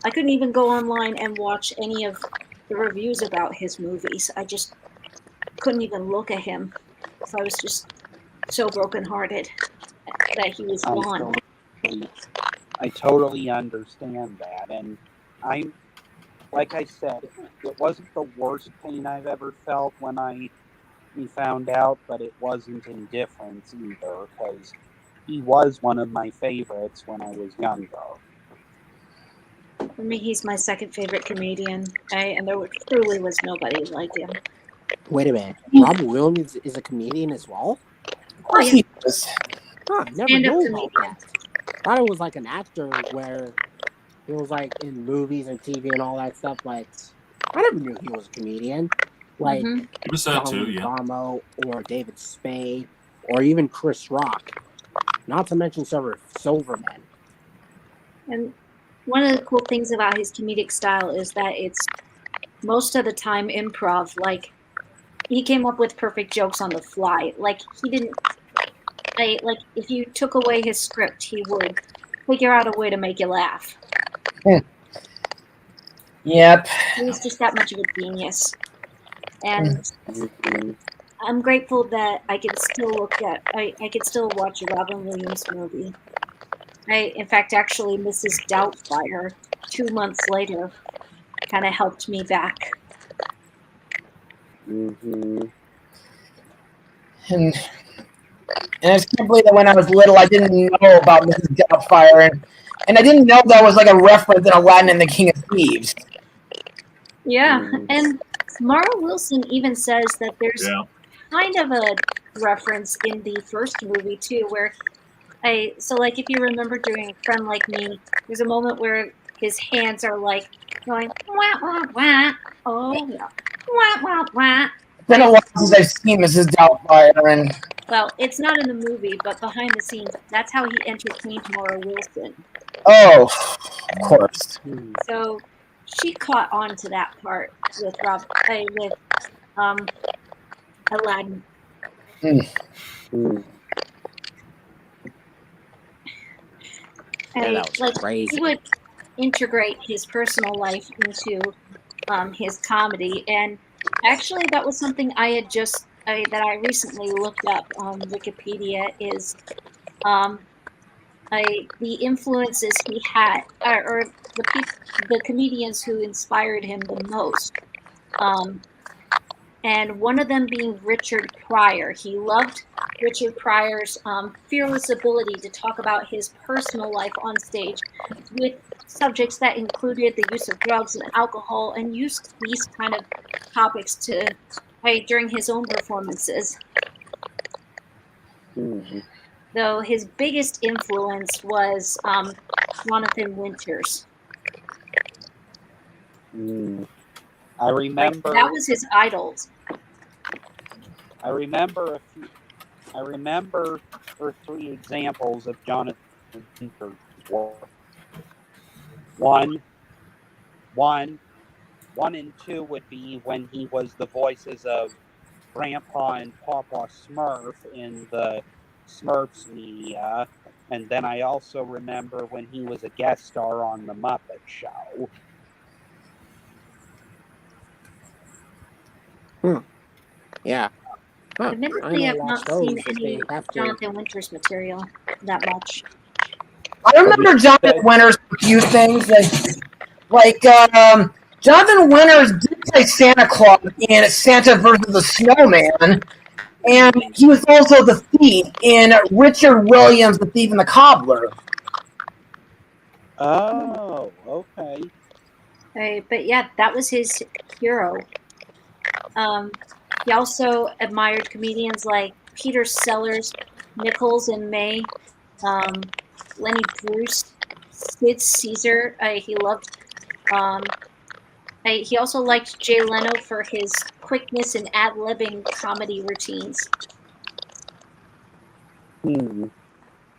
I couldn't even go online and watch any of the reviews about his movies. I just couldn't even look at him. So I was just so brokenhearted that he was gone. I totally understand that, and I'm like I said, it wasn't the worst pain I've ever felt when we found out, but it wasn't indifference either, because he was one of my favorites when I was younger. For me, he's my second favorite comedian, and there truly was nobody like him. Wait a minute. Robert Williams is a comedian as well? Of course he is. Huh, never Stand-up knew comedian. about that. Thought it was like an actor where he was like in movies and TV and all that stuff, but I never knew he was a comedian. Like Mhm. It was that John too, yeah. Leguizamo or David Spade or even Chris Rock. Not to mention Silverman. And one of the cool things about his comedic style is that it's most of the time improv. Like, he came up with perfect jokes on the fly. Like, he didn't. Like, if you took away his script, he would figure out a way to make you laugh. Yep. He was just that much of a genius. And Mhm. I'm grateful that I can still I can still watch a Robin Williams movie. In fact, actually, Mrs. Doubtfire, 2 months later, kind of helped me back. Mhm. And I just can't believe that when I was little, I didn't know about Mrs. Doubtfire, and I didn't know that was like a reference in Aladdin and the King of Thieves. Yeah, and Mara Wilson even says that there's Yeah. kind of a reference in the first movie too, where like if you remember during Friend Like Me, there's a moment where his hands are like going wah wah wah. Oh yeah, wah wah wah. It's been a while since I've seen Mrs. Doubtfire, and Well, it's not in the movie, but behind the scenes, that's how he entertained Mara Wilson. oh, of course. So she caught on to that part with Aladdin. Mhm. Yeah, that was Like, crazy. he would integrate his personal life into his comedy, and actually, that was something that I recently looked up on Wikipedia. Is the influences he had, or the comedians who inspired him the most. And one of them being Richard Pryor. He loved Richard Pryor's fearless ability to talk about his personal life on stage with subjects that included the use of drugs and alcohol, and used these kind of topics during his own performances. Mhm. Though his biggest influence was Jonathan Winters. Mhm. I Like, remember. that was his idols. I remember three examples of Jonathan Winter's work. One and two would be when he was the voices of Grandpa and Papa Smurf in the Smurfs media, And then I also remember when he was a guest star on The Muppet Show. Yeah. Huh. I Admittedly, may I've watch not seen those if any they have to. Jonathan Winters material that much. I remember Jonathan Winters a few things like Jonathan Winters did play Santa Claus in Santa versus the Snowman, and he was also the thief in Richard Williams' The Thief and the Cobbler. Oh, okay. But yeah, that was his hero. He also admired comedians like Peter Sellers, Nichols and May, Lenny Bruce, Sid Caesar. He loved. He also liked Jay Leno for his quickness and ad-libbing comedy routines. And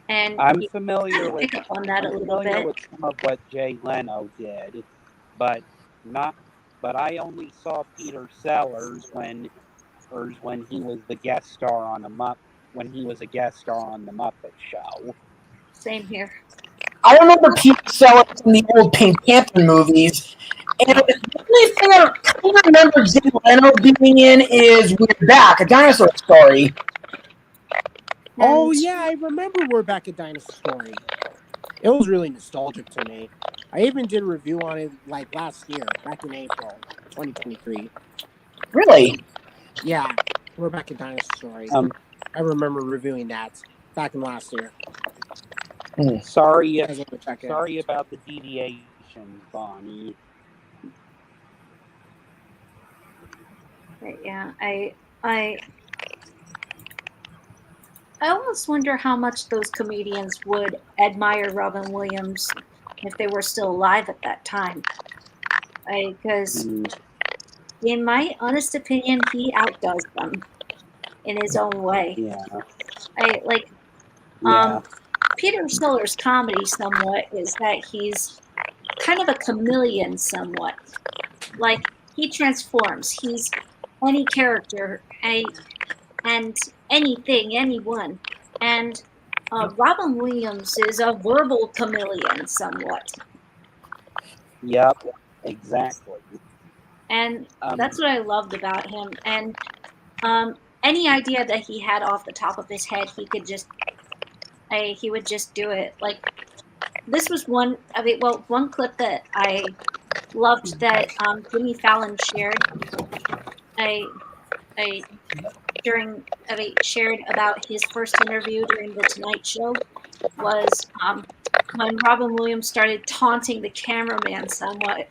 I'm he familiar with pick up on that a little familiar bit. with some of what Jay Leno did, but I only saw Peter Sellers when he was the guest star on the Muppet Show. Same here. I remember Peter Sellers from the old Pink Panther movies, and the only thing I kind of remember Jay Leno being in is We're Back, a dinosaur story. Oh yeah, I remember We're Back at Dinosaur Story. It was really nostalgic to me. I even did a review on it like last year, back in April 2023. Really? Yeah, We're Back at Dinosaur Story. I remember reviewing that back in last year. Sorry about the deviation, Bonnie. But yeah, I almost wonder how much those comedians would admire Robin Williams if they were still alive at that time. Because, in my honest opinion, he outdoes them in his own way. Yeah. Peter Sellers' comedy somewhat is that he's kind of a chameleon somewhat. Like, he transforms. He's any character, and anything, anyone. And Robin Williams is a verbal chameleon somewhat. Yep, exactly. And that's what I loved about him. And any idea that he had off the top of his head, he would just do it. Like, this was one clip that I loved that Jimmy Fallon shared. Shared about his first interview during the Tonight Show was when Robin Williams started taunting the cameraman somewhat.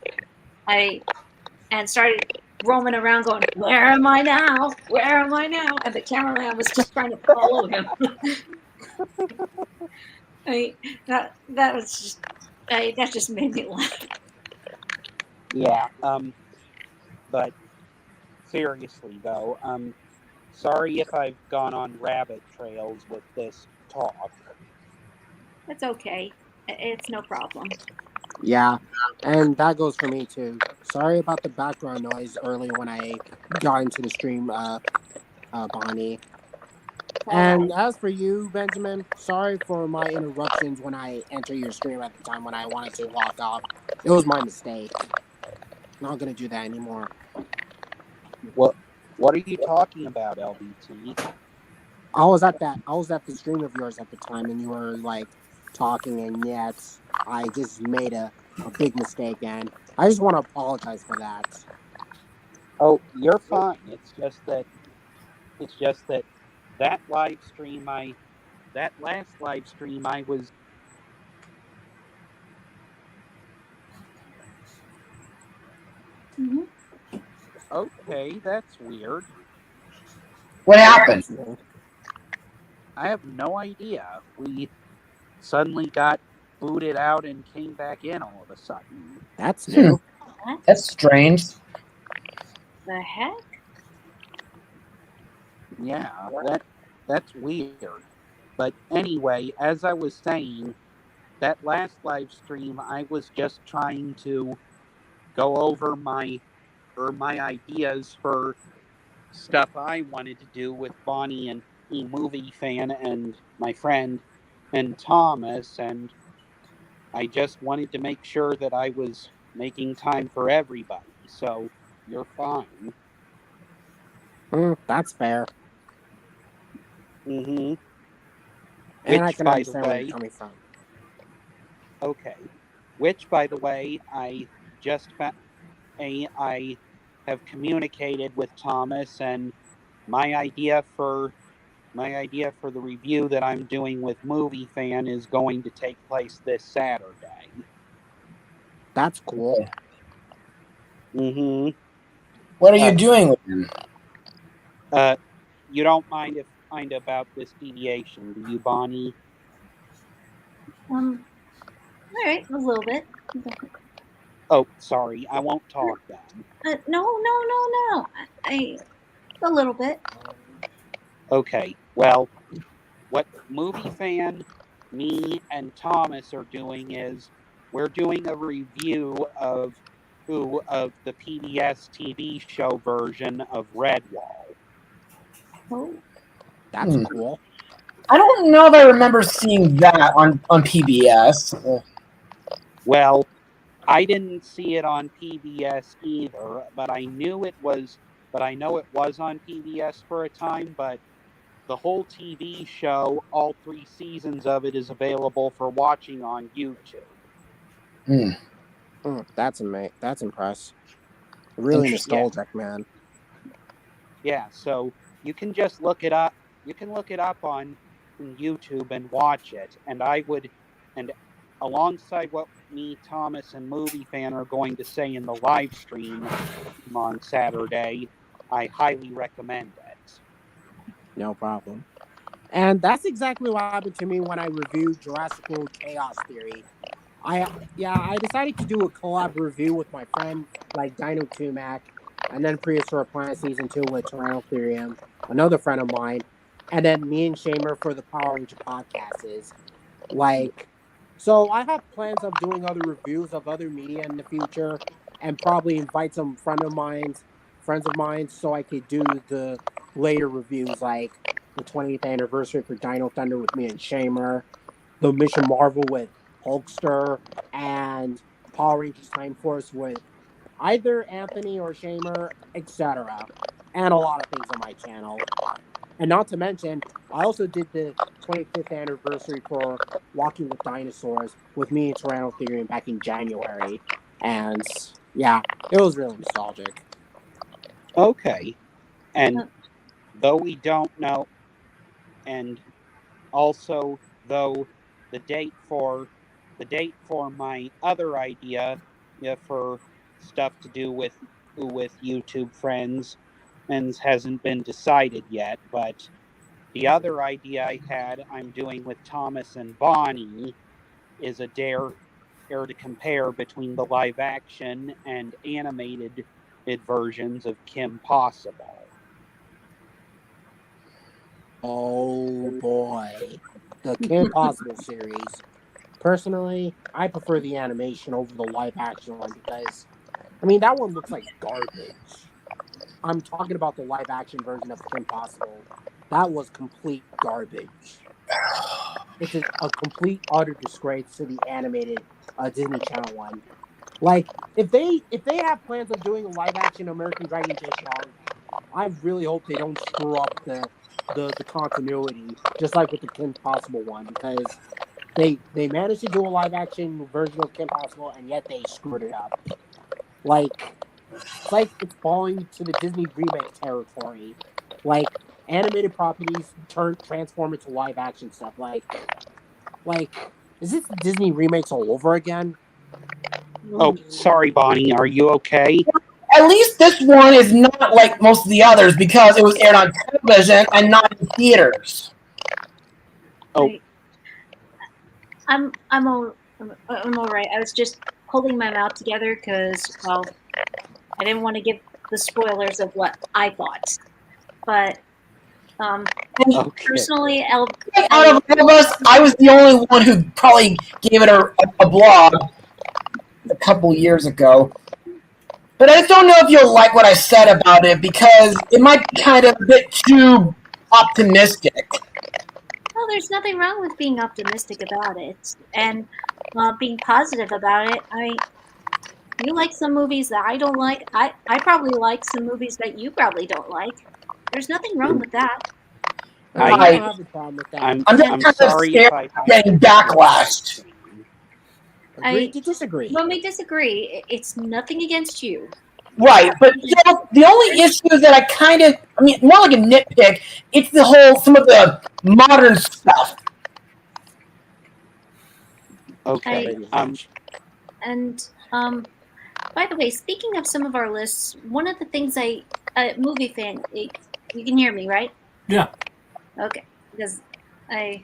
And started roaming around going, "Where am I now? Where am I now?" And the cameraman was just trying to follow him. That just made me laugh. Yeah. But seriously though, sorry if I've gone on rabbit trails with this talk. It's okay. It's no problem. Yeah, and that goes for me too. Sorry about the background noise earlier when I got into the stream, Bonnie. And as for you, Benjamin, sorry for my interruptions when I enter your stream at the time when I wanted to walk off. It was my mistake. Not gonna do that anymore. What are you talking about, LBT? I was at the stream of yours at the time, and you were like talking, and yet I just made a big mistake, and I just want to apologize for that. Oh, you're fine. It's just that that last live stream I was. Mm-hmm. Okay, that's weird. What happened? I have no idea. We suddenly got booted out and came back in all of a sudden. That's new. That's strange. The heck? Yeah, that's weird. But anyway, as I was saying, that last live stream, I was just trying to go over my ideas for stuff I wanted to do with Bonnie and E-Movie Fan and my friend Thomas, and I just wanted to make sure that I was making time for everybody. So you're fine. That's fair. Mm-hmm. And I Which, can by the understand where way, you're coming from. okay. Which, by the way, I just I have communicated with Thomas, and my idea for the review that I'm doing with Movie Fan is going to take place this Saturday. That's cool. Mm-hmm. What are you doing with him? You don't mind if I find about this deviation, do you, Bonnie? All right, a little bit. Oh, sorry, I won't talk then. No. I a little bit. Okay, well, what Movie Fan, me, and Thomas are doing is we're doing a review of the PBS TV show version of Redwall. Oh, That's cool. I don't know if I remember seeing that on PBS. Well, I didn't see it on PBS either, but I know it was on PBS for a time, but the whole TV show, all 3 seasons of it, is available for watching on YouTube. That's amazing. That's impressive. Really nostalgic, man. Yeah, so you can just look it up. You can look it up on YouTube and watch it. And alongside what me, Thomas, and Movie Fan are going to say in the live stream on Saturday, I highly recommend it. No problem. And that's exactly what happened to me when I reviewed Jurassic World Chaos Theory. I decided to do a collab review with my friend like Dino Tumac, and then Prehistoric Planet Season 2 with Tyrannotherium, another friend of mine, and then me and Shamer for the Power Ranger podcast is so I have plans of doing other reviews of other media in the future, and probably invite some friends of mine, so I could do the later reviews, like the 20th anniversary for Dino Thunder with me and Shamer, the Mission Marvel with Hulkster, and Power Rangers Time Force with either Anthony or Shamer, etc. And a lot of things on my channel. And not to mention, I also did the 25th anniversary for Walking with Dinosaurs with me and Tyrannotherium back in January. And yeah, it was really nostalgic. Okay. And though we don't know, and also though the date for my other idea for stuff to do with YouTube friends and hasn't been decided yet, but the other idea I'm doing with Thomas and Bonnie is a dare to compare between the live action and animated versions of Kim Possible. Oh boy. The Kim Possible series. Personally, I prefer the animation over the live action one because, I mean, that one looks like garbage. I'm talking about the live action version of Kim Possible. That was complete garbage. It's a complete utter disgrace to the animated Disney Channel one. Like, if they have plans of doing a live action American Dragon Chase Shark, I really hope they don't screw up the continuity, just like with the Kim Possible one, because they managed to do a live action version of Kim Possible and yet they screwed it up. It's like it's falling to the Disney remake territory. Like, animated properties transform into live action stuff. Like, is this Disney remakes all over again? Oh, sorry, Bonnie. Are you okay? At least this one is not like most of the others because it was aired on television and not in theaters. Oh, I'm all right. I was just holding my mouth together because, well, I didn't want to give the spoilers of what I thought. But okay. personally, Out of all of us, I was the only one who probably gave it a blog a couple years ago. But I just don't know if you'll like what I said about it because it might be kind of a bit too optimistic. Well, there's nothing wrong with being optimistic about it and being positive about it. You like some movies that I don't like. I probably like some movies that you probably don't like. There's nothing wrong with that. I I- don't have a problem with that. I'm I'm just I'm kind of sorry scared if I of getting backlash. Agree to disagree. When we disagree, it's nothing against you. Right, but the only issue that I mean, more like a nitpick, it's some of the modern stuff. Okay. And by the way, speaking of some of our lists, one of the things movie fan, you can hear me, right? Yeah. Okay, because there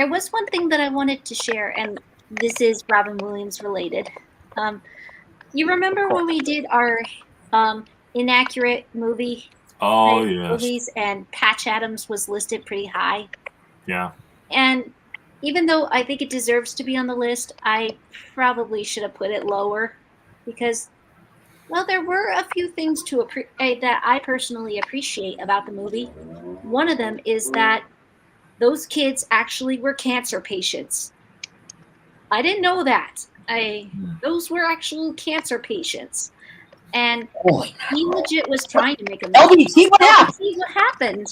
was one thing that I wanted to share, and this is Robin Williams related. You remember when we did our inaccurate movies, and Patch Adams was listed pretty high? Yeah. And even though I think it deserves to be on the list, I probably should have put it lower because, well, there were a few things that I personally appreciate about the movie. One of them is that those kids actually were cancer patients. I didn't know that. Those were actual cancer patients. And Holy he legit was trying to make a movie. LBT, what happened? LBT, what happened?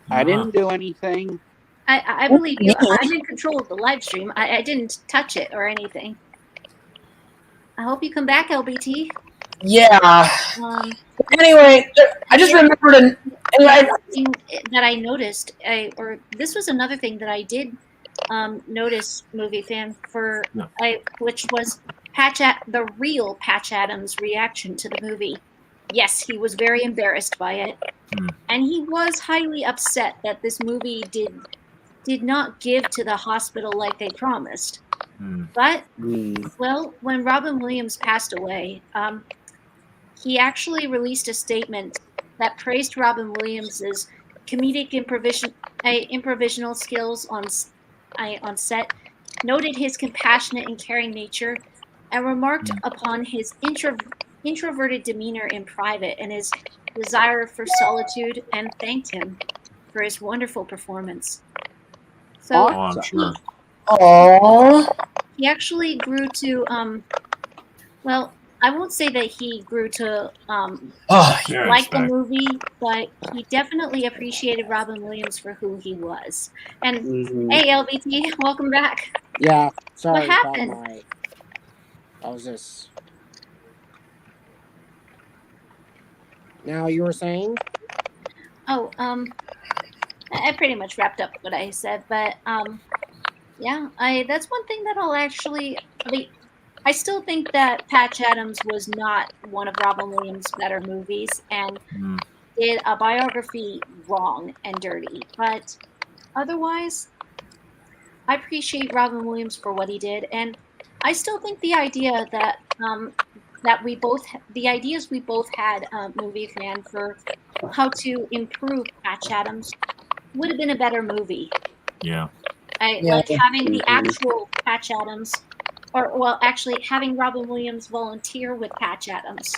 I didn't do anything. I believe you. I'm in control of the live stream. I didn't touch it or anything. I hope you come back, LBT. Yeah. Anyway, I just remembered thing that I noticed, this was another thing that I did notice, movie fan, which was the real Patch Adams' reaction to the movie. Yes, he was very embarrassed by it, and he was highly upset that this movie did not give to the hospital like they promised. But well, when Robin Williams passed away, he actually released a statement that praised Robin Williams's comedic improvisational skills on set, noted his compassionate and caring nature, and remarked upon his introverted demeanor in private and his desire for solitude, and thanked him for his wonderful performance. So I'm sure. he actually grew to well, I won't say that he grew to like the movie, but he definitely appreciated Robin Williams for who he was. And hey, LBT, welcome back. Yeah, sorry. What happened? That was this. Now you were saying? Oh, I pretty much wrapped up what I said, but yeah, that's one thing that I'll actually. I still think that Patch Adams was not one of Robin Williams' better movies and did a biography wrong and dirty. But otherwise, I appreciate Robin Williams for what he did, and I still think the idea that the ideas we both had, movie fan, for how to improve Patch Adams would have been a better movie. Yeah. Like having the actual Patch Adams. Actually, having Robin Williams volunteer with Patch Adams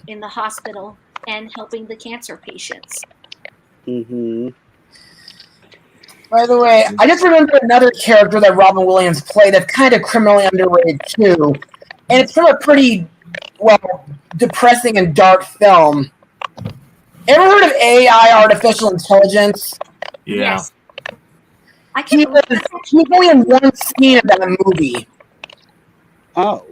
in the hospital and helping the cancer patients. By the way, I just remembered another character that Robin Williams played that's kind of criminally underrated too, and it's from a pretty depressing and dark film. Ever heard of AI, artificial intelligence? Yeah. Yes. He was only in one scene of that movie. Oh.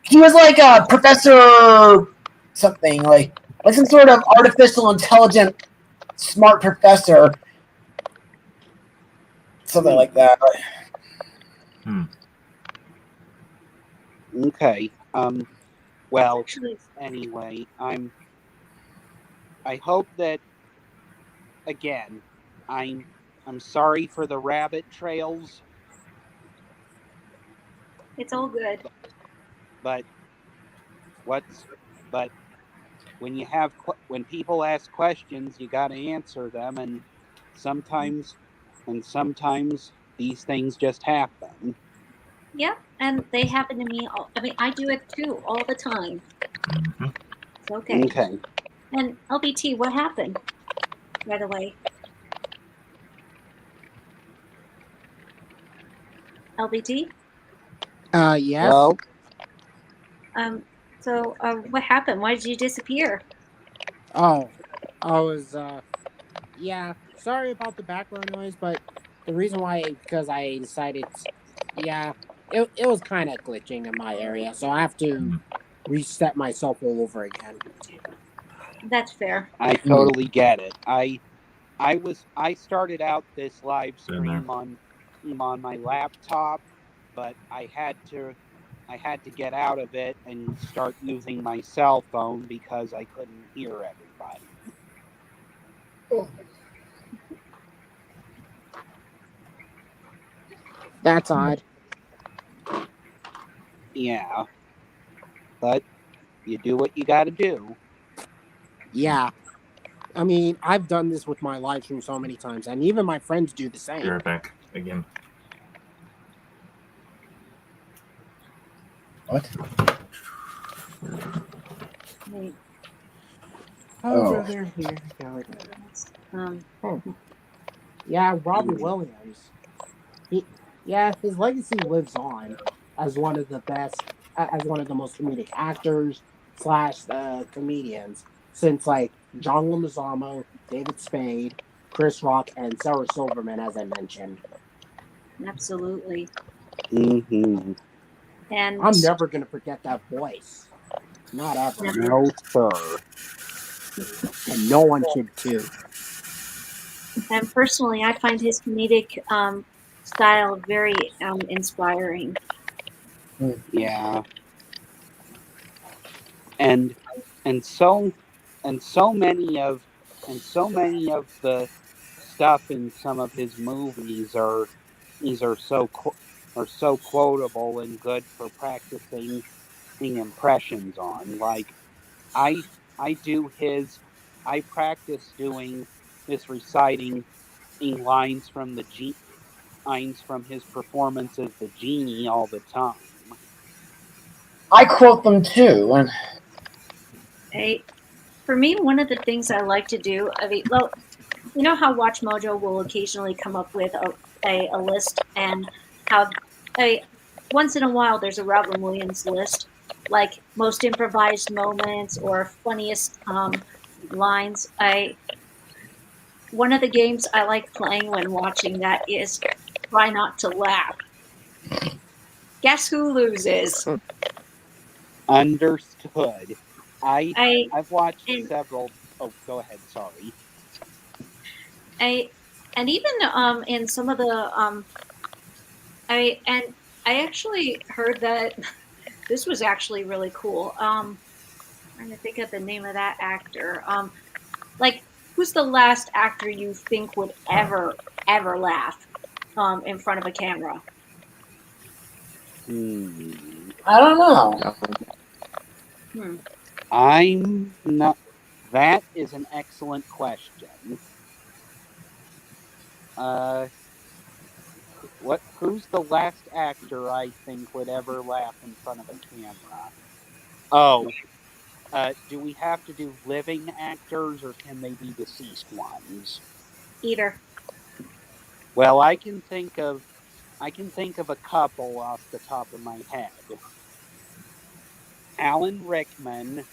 He was like a professor something, like some sort of artificial intelligent smart professor. Something like that. Okay. Well, anyway, I hope that, again, I'm sorry for the rabbit trails. It's all good. But when people ask questions, you got to answer them, and sometimes these things just happen. Yeah, and they happen to me. I do it too all the time. It's okay. Okay. And LBT, what happened? by the way. LBT? Yes. Well, So what happened? Why did you disappear? Oh, I was. Yeah. Sorry about the background noise, but the reason why because I decided, yeah, it was kind of glitching in my area, so I have to reset myself all over again. That's fair. I totally get it. I started out this live Been there. stream on my laptop, but I had to get out of it and start using my cell phone because I couldn't hear everybody. That's odd. Yeah, but you do what you got to do. Yeah. I mean, I've done this with my live stream so many times, and even my friends do the Be same. right back again. What? Wait, Oh. They're here. um, Yeah, Robert Williams. His legacy lives on as one of the best, as one of the most comedic actors / comedians since like John Leguizamo, David Spade, Chris Rock, and Sarah Silverman, as I mentioned. absolutely. Mm-hmm. And I'm never gonna forget that voice. Not ever. No, sir. And no one should too. And personally, I find his comedic style very inspiring. Yeah. And so many of the stuff in some of his movies are so quotable and good for practicing impressions on. Like I practice doing this reciting lines from lines from his performance as the genie all the time. I quote them too. And For me, one of the things I like to do, well, you know how Watch Mojo will occasionally come up with a list, and how once in a while there's a Robin Williams list, like most improvised moments or funniest lines. One of the games I like playing when watching that is try not to laugh. Guess who loses? Understood. I've watched and- several. Oh, go ahead. Sorry. And even in some of the I actually heard that this was actually really cool. Trying to think of the name of that actor. Like, who's the last actor you think would ever laugh in front of a camera? I don't know. I'm not. That is an excellent question. Who's the last actor I think would ever laugh in front of a camera? Oh, do we have to do living actors or can they be deceased ones? Either. Well, I can think of a couple off the top of my head. Alan Rickman.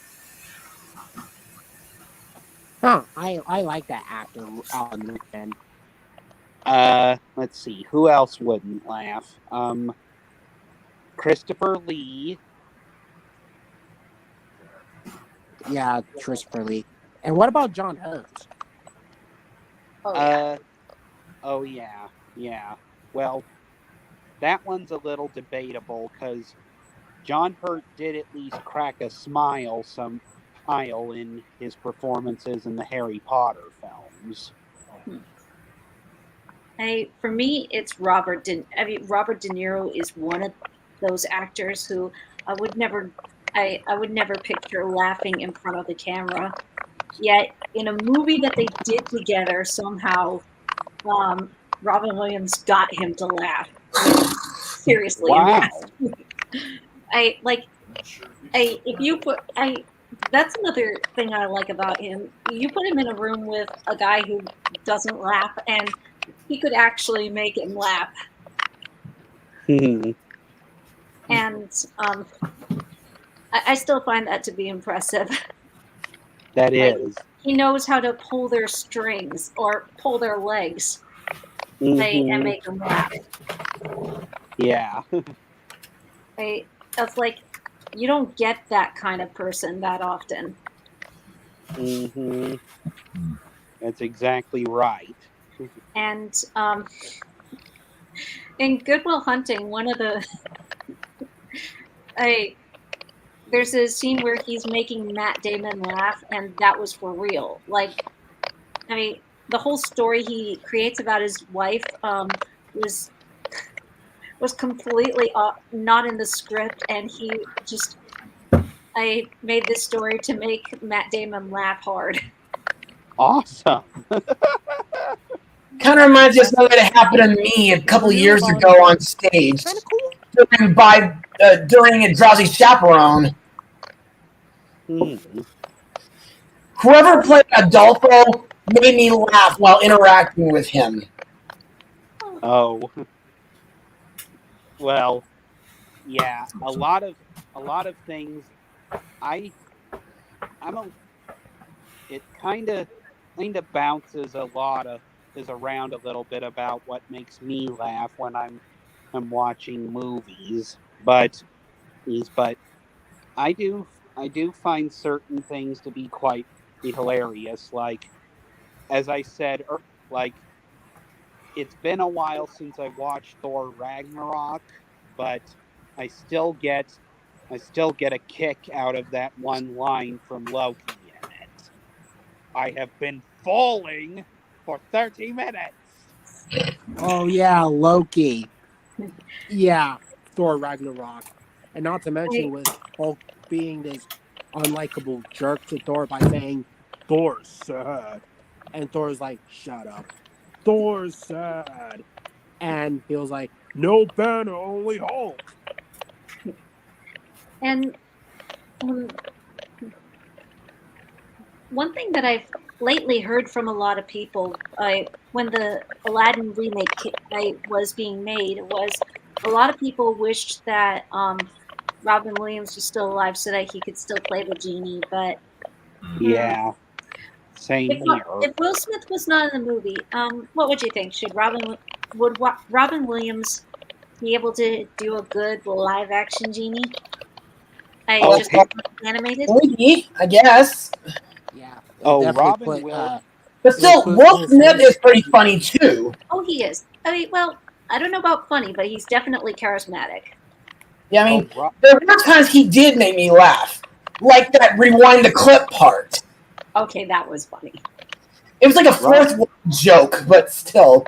Huh? I like that actor, Alan Rickman. Let's see, who else wouldn't laugh? Christopher Lee. Yeah, Christopher Lee. And what about John Hurt? Oh yeah. Well, that one's a little debatable because John Hurt did at least crack a smile in his performances in the Harry Potter films. For me, it's Robert De Niro is one of those actors who I would never picture laughing in front of the camera. Yet in a movie that they did together, somehow Robin Williams got him to laugh. Seriously, Wow. if you put that's another thing I like about him. You put him in a room with a guy who doesn't laugh, and he could actually make him laugh. And I still find that to be impressive. That Like, is. he knows how to pull their strings or pull their legs and Mhm. make them laugh. Yeah. That's like, you don't get that kind of person that often. Hmm. That's exactly right. And in Good Will Hunting, one of the there's a scene where he's making Matt Damon laugh, and that was for real. Like, the whole story he creates about his wife was completely not in the script, and he just I made this story to make Matt Damon laugh hard. Awesome. Kind of reminds me of something that happened to me a couple years ago on stage Kind of cool. during a Drowsy Chaperone. Hmm. Whoever played Adolfo made me laugh while interacting with him. Oh. Well, yeah, a lot of things it kind of bounces around a little bit about what makes me laugh when I'm watching movies, but I do find certain things to be quite hilarious, like, as I said, like, it's been a while since I watched Thor Ragnarok, but I still get a kick out of that one line from Loki in it. I have been falling for 30 minutes. Oh yeah, Loki. Yeah, Thor Ragnarok, and not to mention with Hulk being this unlikable jerk to Thor by saying Thor's sad, and Thor's like, "Shut up, Thor's sad," and he was like, "No banner, only Hulk." And one thing that I've lately heard from a lot of people, when the Aladdin remake was being made, was a lot of people wished that Robin Williams was still alive so that he could still play the genie. But Yeah, same here. if Will Smith was not in the movie, what would you think? Would Robin Williams be able to do a good live action genie? Just animated. Maybe, I guess. Yeah. Oh, definitely Robin put, will. But still, put Will Will Smith Smith- is pretty funny too. Oh, he is. Well, I don't know about funny, but he's definitely charismatic. Yeah, I mean, Oh, there were times he did make me laugh, like that rewind the clip part. Okay, that was funny. It was like a fourth wall joke, but still.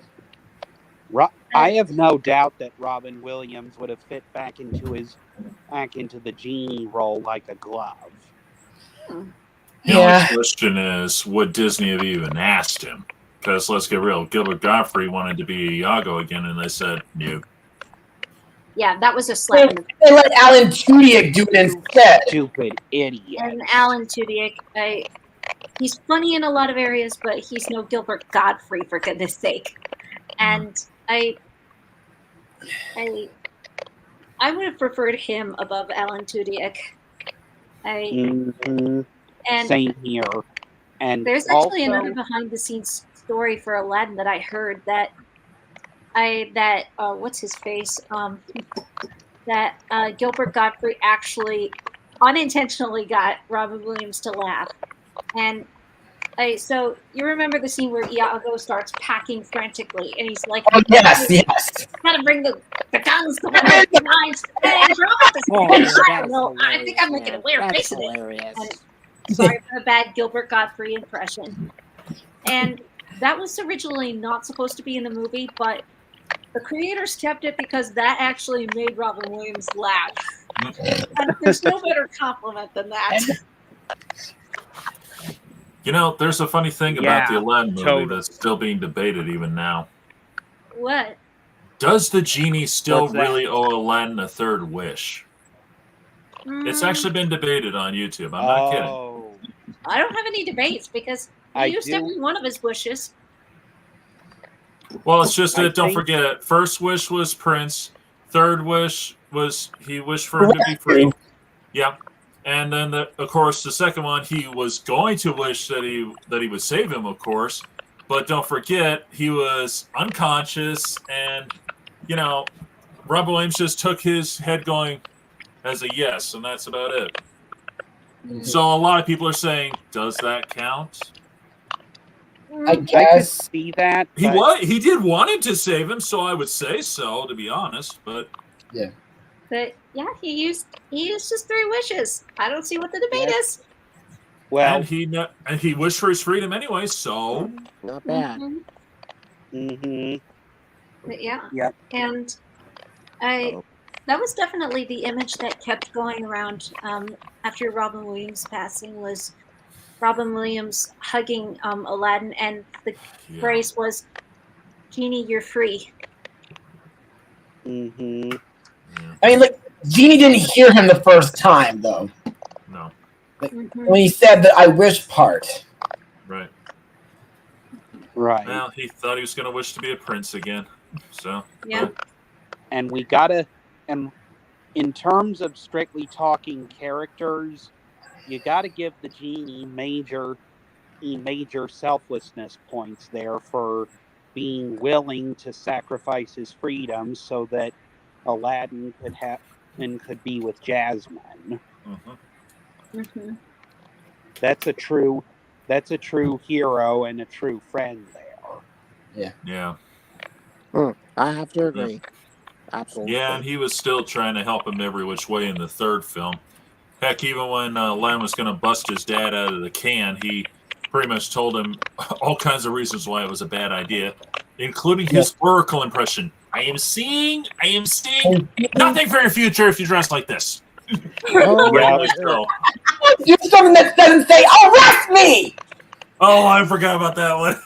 I have no doubt that Robin Williams would have fit back into the genie role like a glove. The only question is, would Disney have even asked him? Because let's get real, Gilbert Gottfried wanted to be Iago again, and they said no. Yeah, that was a slap. They let Alan Tudyk do it instead. Stupid idiot. And Alan Tudyk, he's funny in a lot of areas, but he's no Gilbert Gottfried, for goodness sake. And I would have preferred him above Alan Tudyk. Mhm. And Same here. And there's actually also, another behind-the-scenes story for Aladdin that I heard that what's his face? That Gilbert Gottfried actually unintentionally got Robin Williams to laugh. And so you remember the scene where Iago starts packing frantically, and he's like, Oh, yes. gotta bring the guns, the knives, and I think I'm making a weird face of it. And sorry for the bad Gilbert Gottfried impression. And that was originally not supposed to be in the movie, but the creators kept it because that actually made Robin Williams laugh. And there's no better compliment than that. You know, there's a funny thing about the Yeah, Aladdin movie totally. that's still being debated even now. What? Does the genie still What's that? really owe Aladdin a third wish? It's actually been debated on YouTube. I'm not kidding. Oh, I don't have any debates because he I used do. every one of his wishes. Well, it's just I that don't think- forget, first wish was Prince. Third wish was he wished for him to be free. Yeah. And then, of course, the second one, he was going to wish that he would save him, of course. But don't forget, he was unconscious, and, you know, Robin Williams just took his head going as a yes, and that's about it. So a lot of people are saying, does that count? I I could guess. see that. He but he did want him to save him, so I would say so, to be honest. But But yeah, he used his 3 wishes. I don't see what the debate Yeah. is. Well, and he wished for his freedom anyway. So Not bad. Mhm. mhm. But yeah. Yep. And that was definitely the image that kept going around after Robin Williams' passing was Robin Williams hugging Aladdin, and the yeah. phrase was, "Genie, you're free." Mhm. Yeah. I mean, like, Genie didn't hear him the first time, though, No, Mhm. when he said the I wish part. right. Right. Well, he thought he was going to wish to be a prince again. So Yeah. And we gotta, and in terms of strictly talking characters, you gotta give the genie major selflessness points there for being willing to sacrifice his freedom so that Aladdin could be with Jasmine. mhm. Mhm. That's a true hero and a true friend there. Yeah, I have to agree. Absolutely. yeah, and he was still trying to help him every which way in the third film. Heck, even when Len was going to bust his dad out of the can, he pretty much told him all kinds of reasons why it was a bad idea, including his Oracle impression. I am seeing nothing for your future if you dress like this. Oh, Regular show. Do something that doesn't say, arrest me! Oh, I forgot about that one.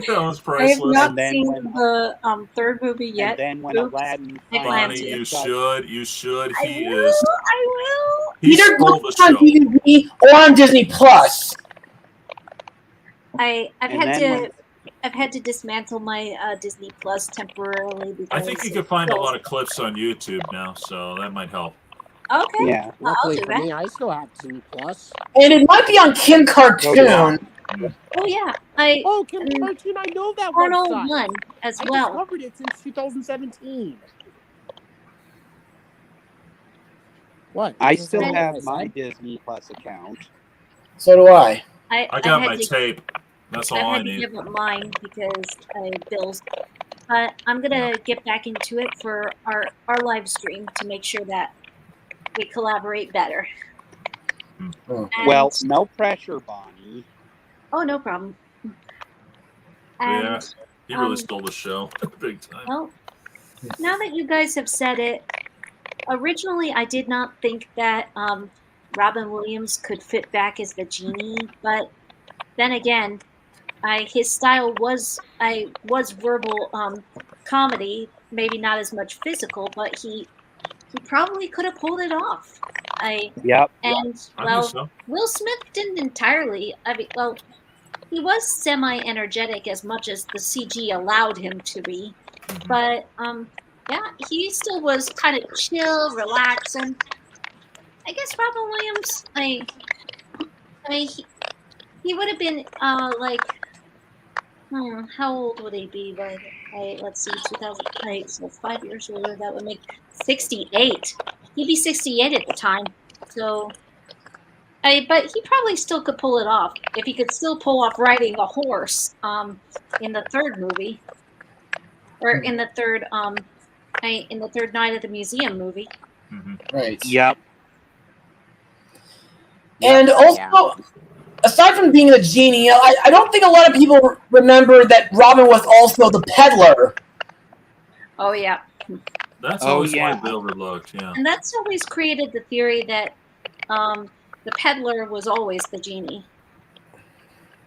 That was I have priceless. not And then seen when- the third movie yet. And then when Oops. Aladdin I Bonnie, glanced you at should. You should. I He will. is. I will. He Either stole go the on show. DVD or on Disney Plus. I've And had then to. I've had to dismantle my Disney Plus temporarily because I think you can find a lot of clips on YouTube now, so that might help. Okay. Yeah. I'll luckily do for that. me, I still have Disney Plus. And it might be on Kim Cartoon. yeah. Oh yeah, I Oh, Kim Mm. Cartoon, I know that Channel website. 1 as I well. discovered it since 2017. What? I still Isn't that have what my said? Disney Plus account. So do I. I I've got had my to, tape. That's all I've I had to need. give up mine because I bills. But I'm gonna get back into it for our live stream to make sure that we collaborate better. Hmm. Oh. And- Well, no pressure, Bonnie. oh, no problem. Yeah. And He really Um, stole the show, big time. well, now that you guys have said it, originally I did not think that Robin Williams could fit back as the genie, but then again, his style was verbal comedy, maybe not as much physical, but he probably could have pulled it off. Yep. And I well, think so. Will Smith didn't entirely. I mean, well, he was semi-energetic as much as the CG allowed him to be, Mhm. but yeah, he still was kind of chill, relaxed, and I guess Robin Williams, he would have been like, how old would he be by? Let's see, 2008, so 5 years older. That would make 68. He'd be 68 at the time, so. But he probably still could pull it off if he could still pull off riding a horse in the third movie, or in the third Night at the Museum movie. Mhm. Right. Yep. And also, aside from being the genie, I don't think a lot of people remember that Robin was also the peddler. Oh yeah, That's Oh, always yeah. why they overlooked. Yeah. and that's always created the theory that the peddler was always the genie.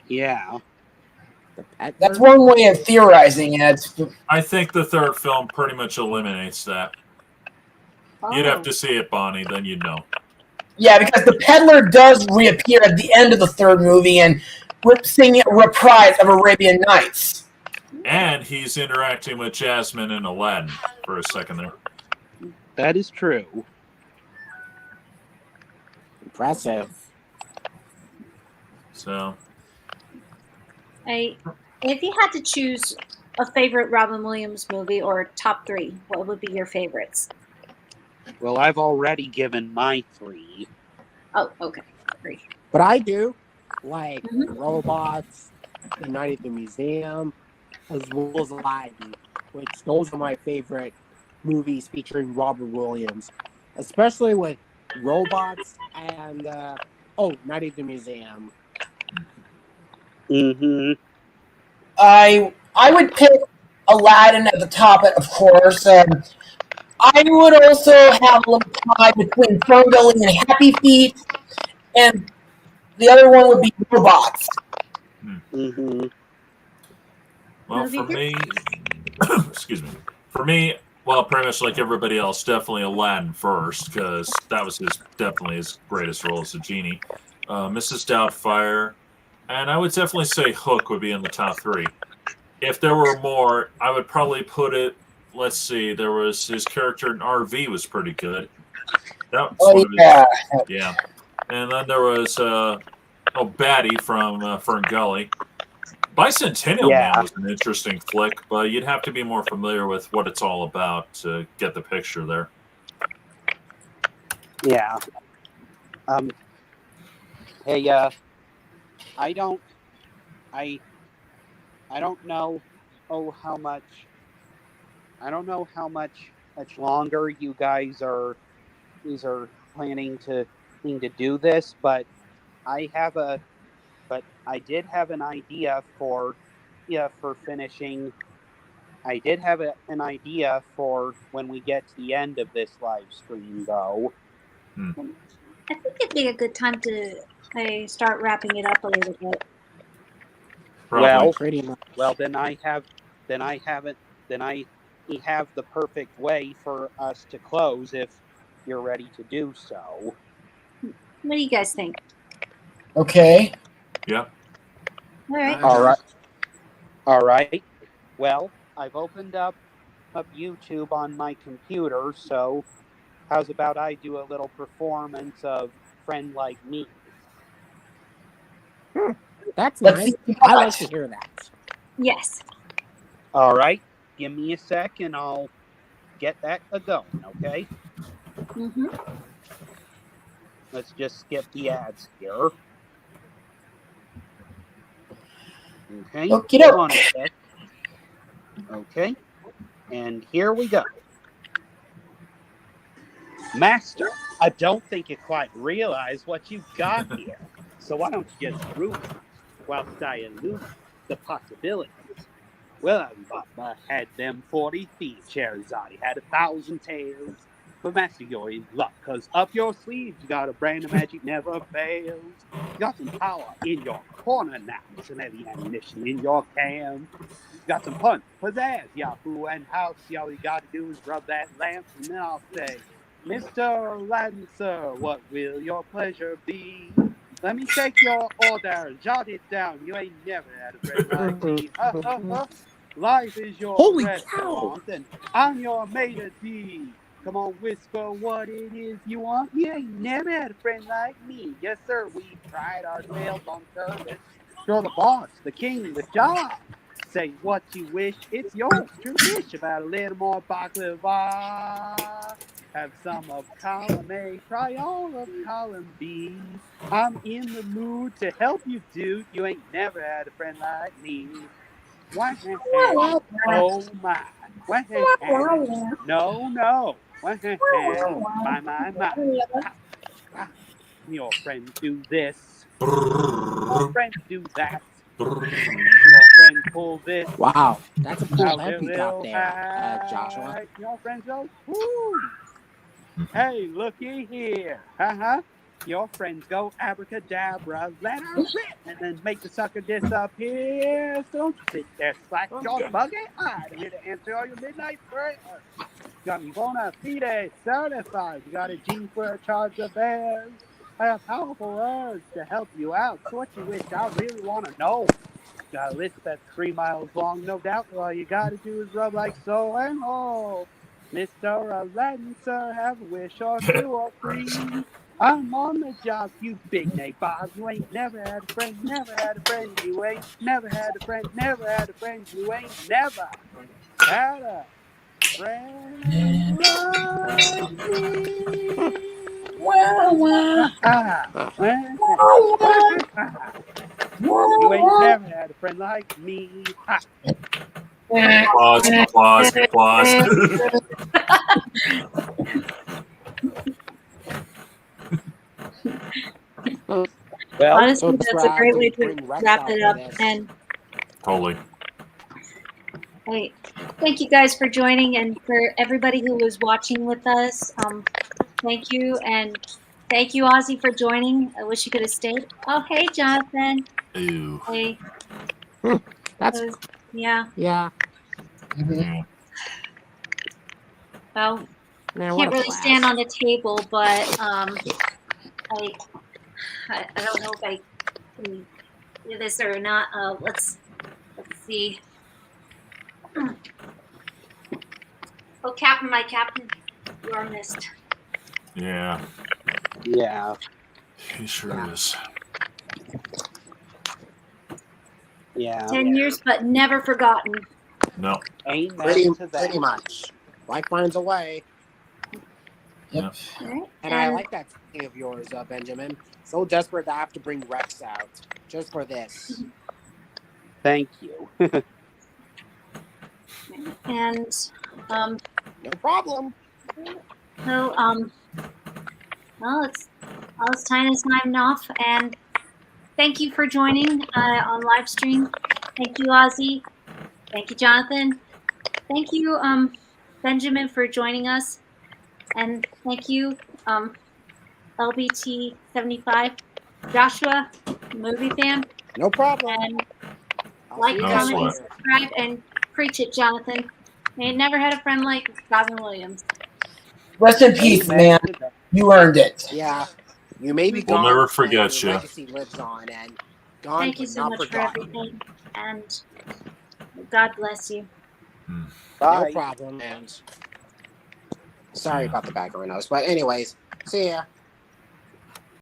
Yeah. The pet That's bird? one way of theorizing it. I think the third film pretty much eliminates that. You'd have Oh. to see it, Bonnie, then you'd know. Yeah, because the peddler does reappear at the end of the third movie and sing a reprise of Arabian Nights. And he's interacting with Jasmine and Aladdin for a second there. That is true. Impressive. So, If you had to choose a favorite Robin Williams movie or top 3, what would be your favorites? Well, I've already given my 3. Oh, okay. Great. But I do like Mhm. Robots, The Night at the Museum, as well as Aladdin, which those are my favorite movies featuring Robert Williams, especially with Robots and Night at the Museum. Mm-hmm. I would pick Aladdin at the top, of course. I would also have a little tie between Ferngully and Happy Feet, and the other one would be Robots. Mm-hmm. well, for me, excuse me. For me, well, pretty much like everybody else, definitely Aladdin first, because that was definitely his greatest role as a genie. Mrs. Doubtfire, and I would definitely say Hook would be in the top 3. If there were more, I would probably put it. Let's see. There was his character in RV was pretty good. That was one of his, Yeah. yeah. And then there was Batty from Ferngully. Bicentennial Yeah. Man was an interesting flick, but you'd have to be more familiar with what it's all about to get the picture there. Yeah. Hey, I don't know. How much? I don't know how much longer you guys are planning to do this, but I did have an idea for finishing. I did have an idea for when we get to the end of this live stream, though. I think it'd be a good time to start wrapping it up a little bit. Probably. Pretty much. Well, then I have the perfect way for us to close if you're ready to do so. What do you guys think? Okay. Yeah. All right. All right. Well, I've opened up YouTube on my computer, so how's about I do a little performance of Friend Like Me? That's Let's nice. see. I like to hear that. Yes. All right. Give me a sec and I'll get that going, okay? Mm-hmm. Let's just skip the ads here. Okay. Okie Hold doke. on a sec. Okay. And here we go. Master, I don't think you quite realize what you've got here. So why don't you just root whilst I elude the possibilities? Well, I've had them 40 feet, Charizard had 1,000 tails. But Master, you're in luck, cause up your sleeve you got a brand of magic never fails. You got some power in your corner now, some heavy ammunition in your cam. You got some punch, pizzazz, Yahoo, and house. All you gotta do is rub that lamp, and then I'll say, Mr. Aladdin, sir, what will your pleasure be? Let me take your order, jot it down. You ain't never had a friend like me. Ha, ha, ha. Life is your Holy restaurant, and I'm your maitre d'. Come on, whisper what it is you want. You ain't never had a friend like me. Yes, sir, we pride ourselves on service. You're the boss, the king, the job. Say what you wish, it's yours. True dish about a little more baklava. Have some of column A, try all of column B. I'm in the mood to help you, dude. You ain't never had a friend like me. Wah, oh my. Wah, no, no. Wah, my. Your friends do this. Your friends do that. Your friend pull this. Wow, that's a cool out headpiece their out little there, Joshua. eye. Your friends go, whoo. Hey, looky here. Your friends go abracadabra, let her rip, and then make the sucker disappear. So don't you sit there slack your buggy. I'm here to answer all your midnight prayers. Got me bona fide certified. You got a G for a charge of bears. I have powerful words to help you out. So what you wish, I really want to know. Got a list that's 3 miles long, no doubt. All you gotta do is rub like so and oh. Mr. Aladdin, sir, have a wish or 2 or 3. I'm on the job, you big neck Bob. You ain't never had a friend, never had a friend. You ain't never had a friend, never had a friend. You ain't never had a friend like me. Well. You ain't never had a friend like me. Ha. Applause, applause, applause. Well, Honestly, that's a subscribe great and way to bring Rex wrap out it for up. this. And Totally. hey, thank you guys for joining, and for everybody who was watching with us. Thank you, and thank you, Ozzy, for joining. I wish you could have stayed. Oh, hey, Jonathan. Ew. Hey. That's Yeah. yeah. Yeah. Well, Man, what can't a really blast. stand on the table, but I don't know if I can do this or not. Let's see. Oh, Captain, my Captain, you are missed. Yeah. yeah, He sure is. yeah. 10 years, but never forgotten. No. Amen Pretty to that. much. Life finds a way. Yep. All right. And I like that thing of yours, Benjamin. So desperate that I have to bring Rex out just for this. Thank you. And No problem. so well, it's time to sign off, and thank you for joining on live stream. Thank you, Ozzy. Thank you, Jonathan. Thank you, Benjamin, for joining us, and thank you, LBT75, Joshua, movie fan, No problem. and I'll like, see you No guys comment, and sweat. later. subscribe, and preach it, Jonathan. I ain't never had a friend like Robin Williams. Rest in peace, Amen man. to that. You earned it. Yeah. You may be We'll gone, never but forget your you. legacy lives on, and gone Thank you but so not much for forgotten. everything, and God bless you. No Bye. problem. And sorry Yeah. about the background noise, but anyways, see ya.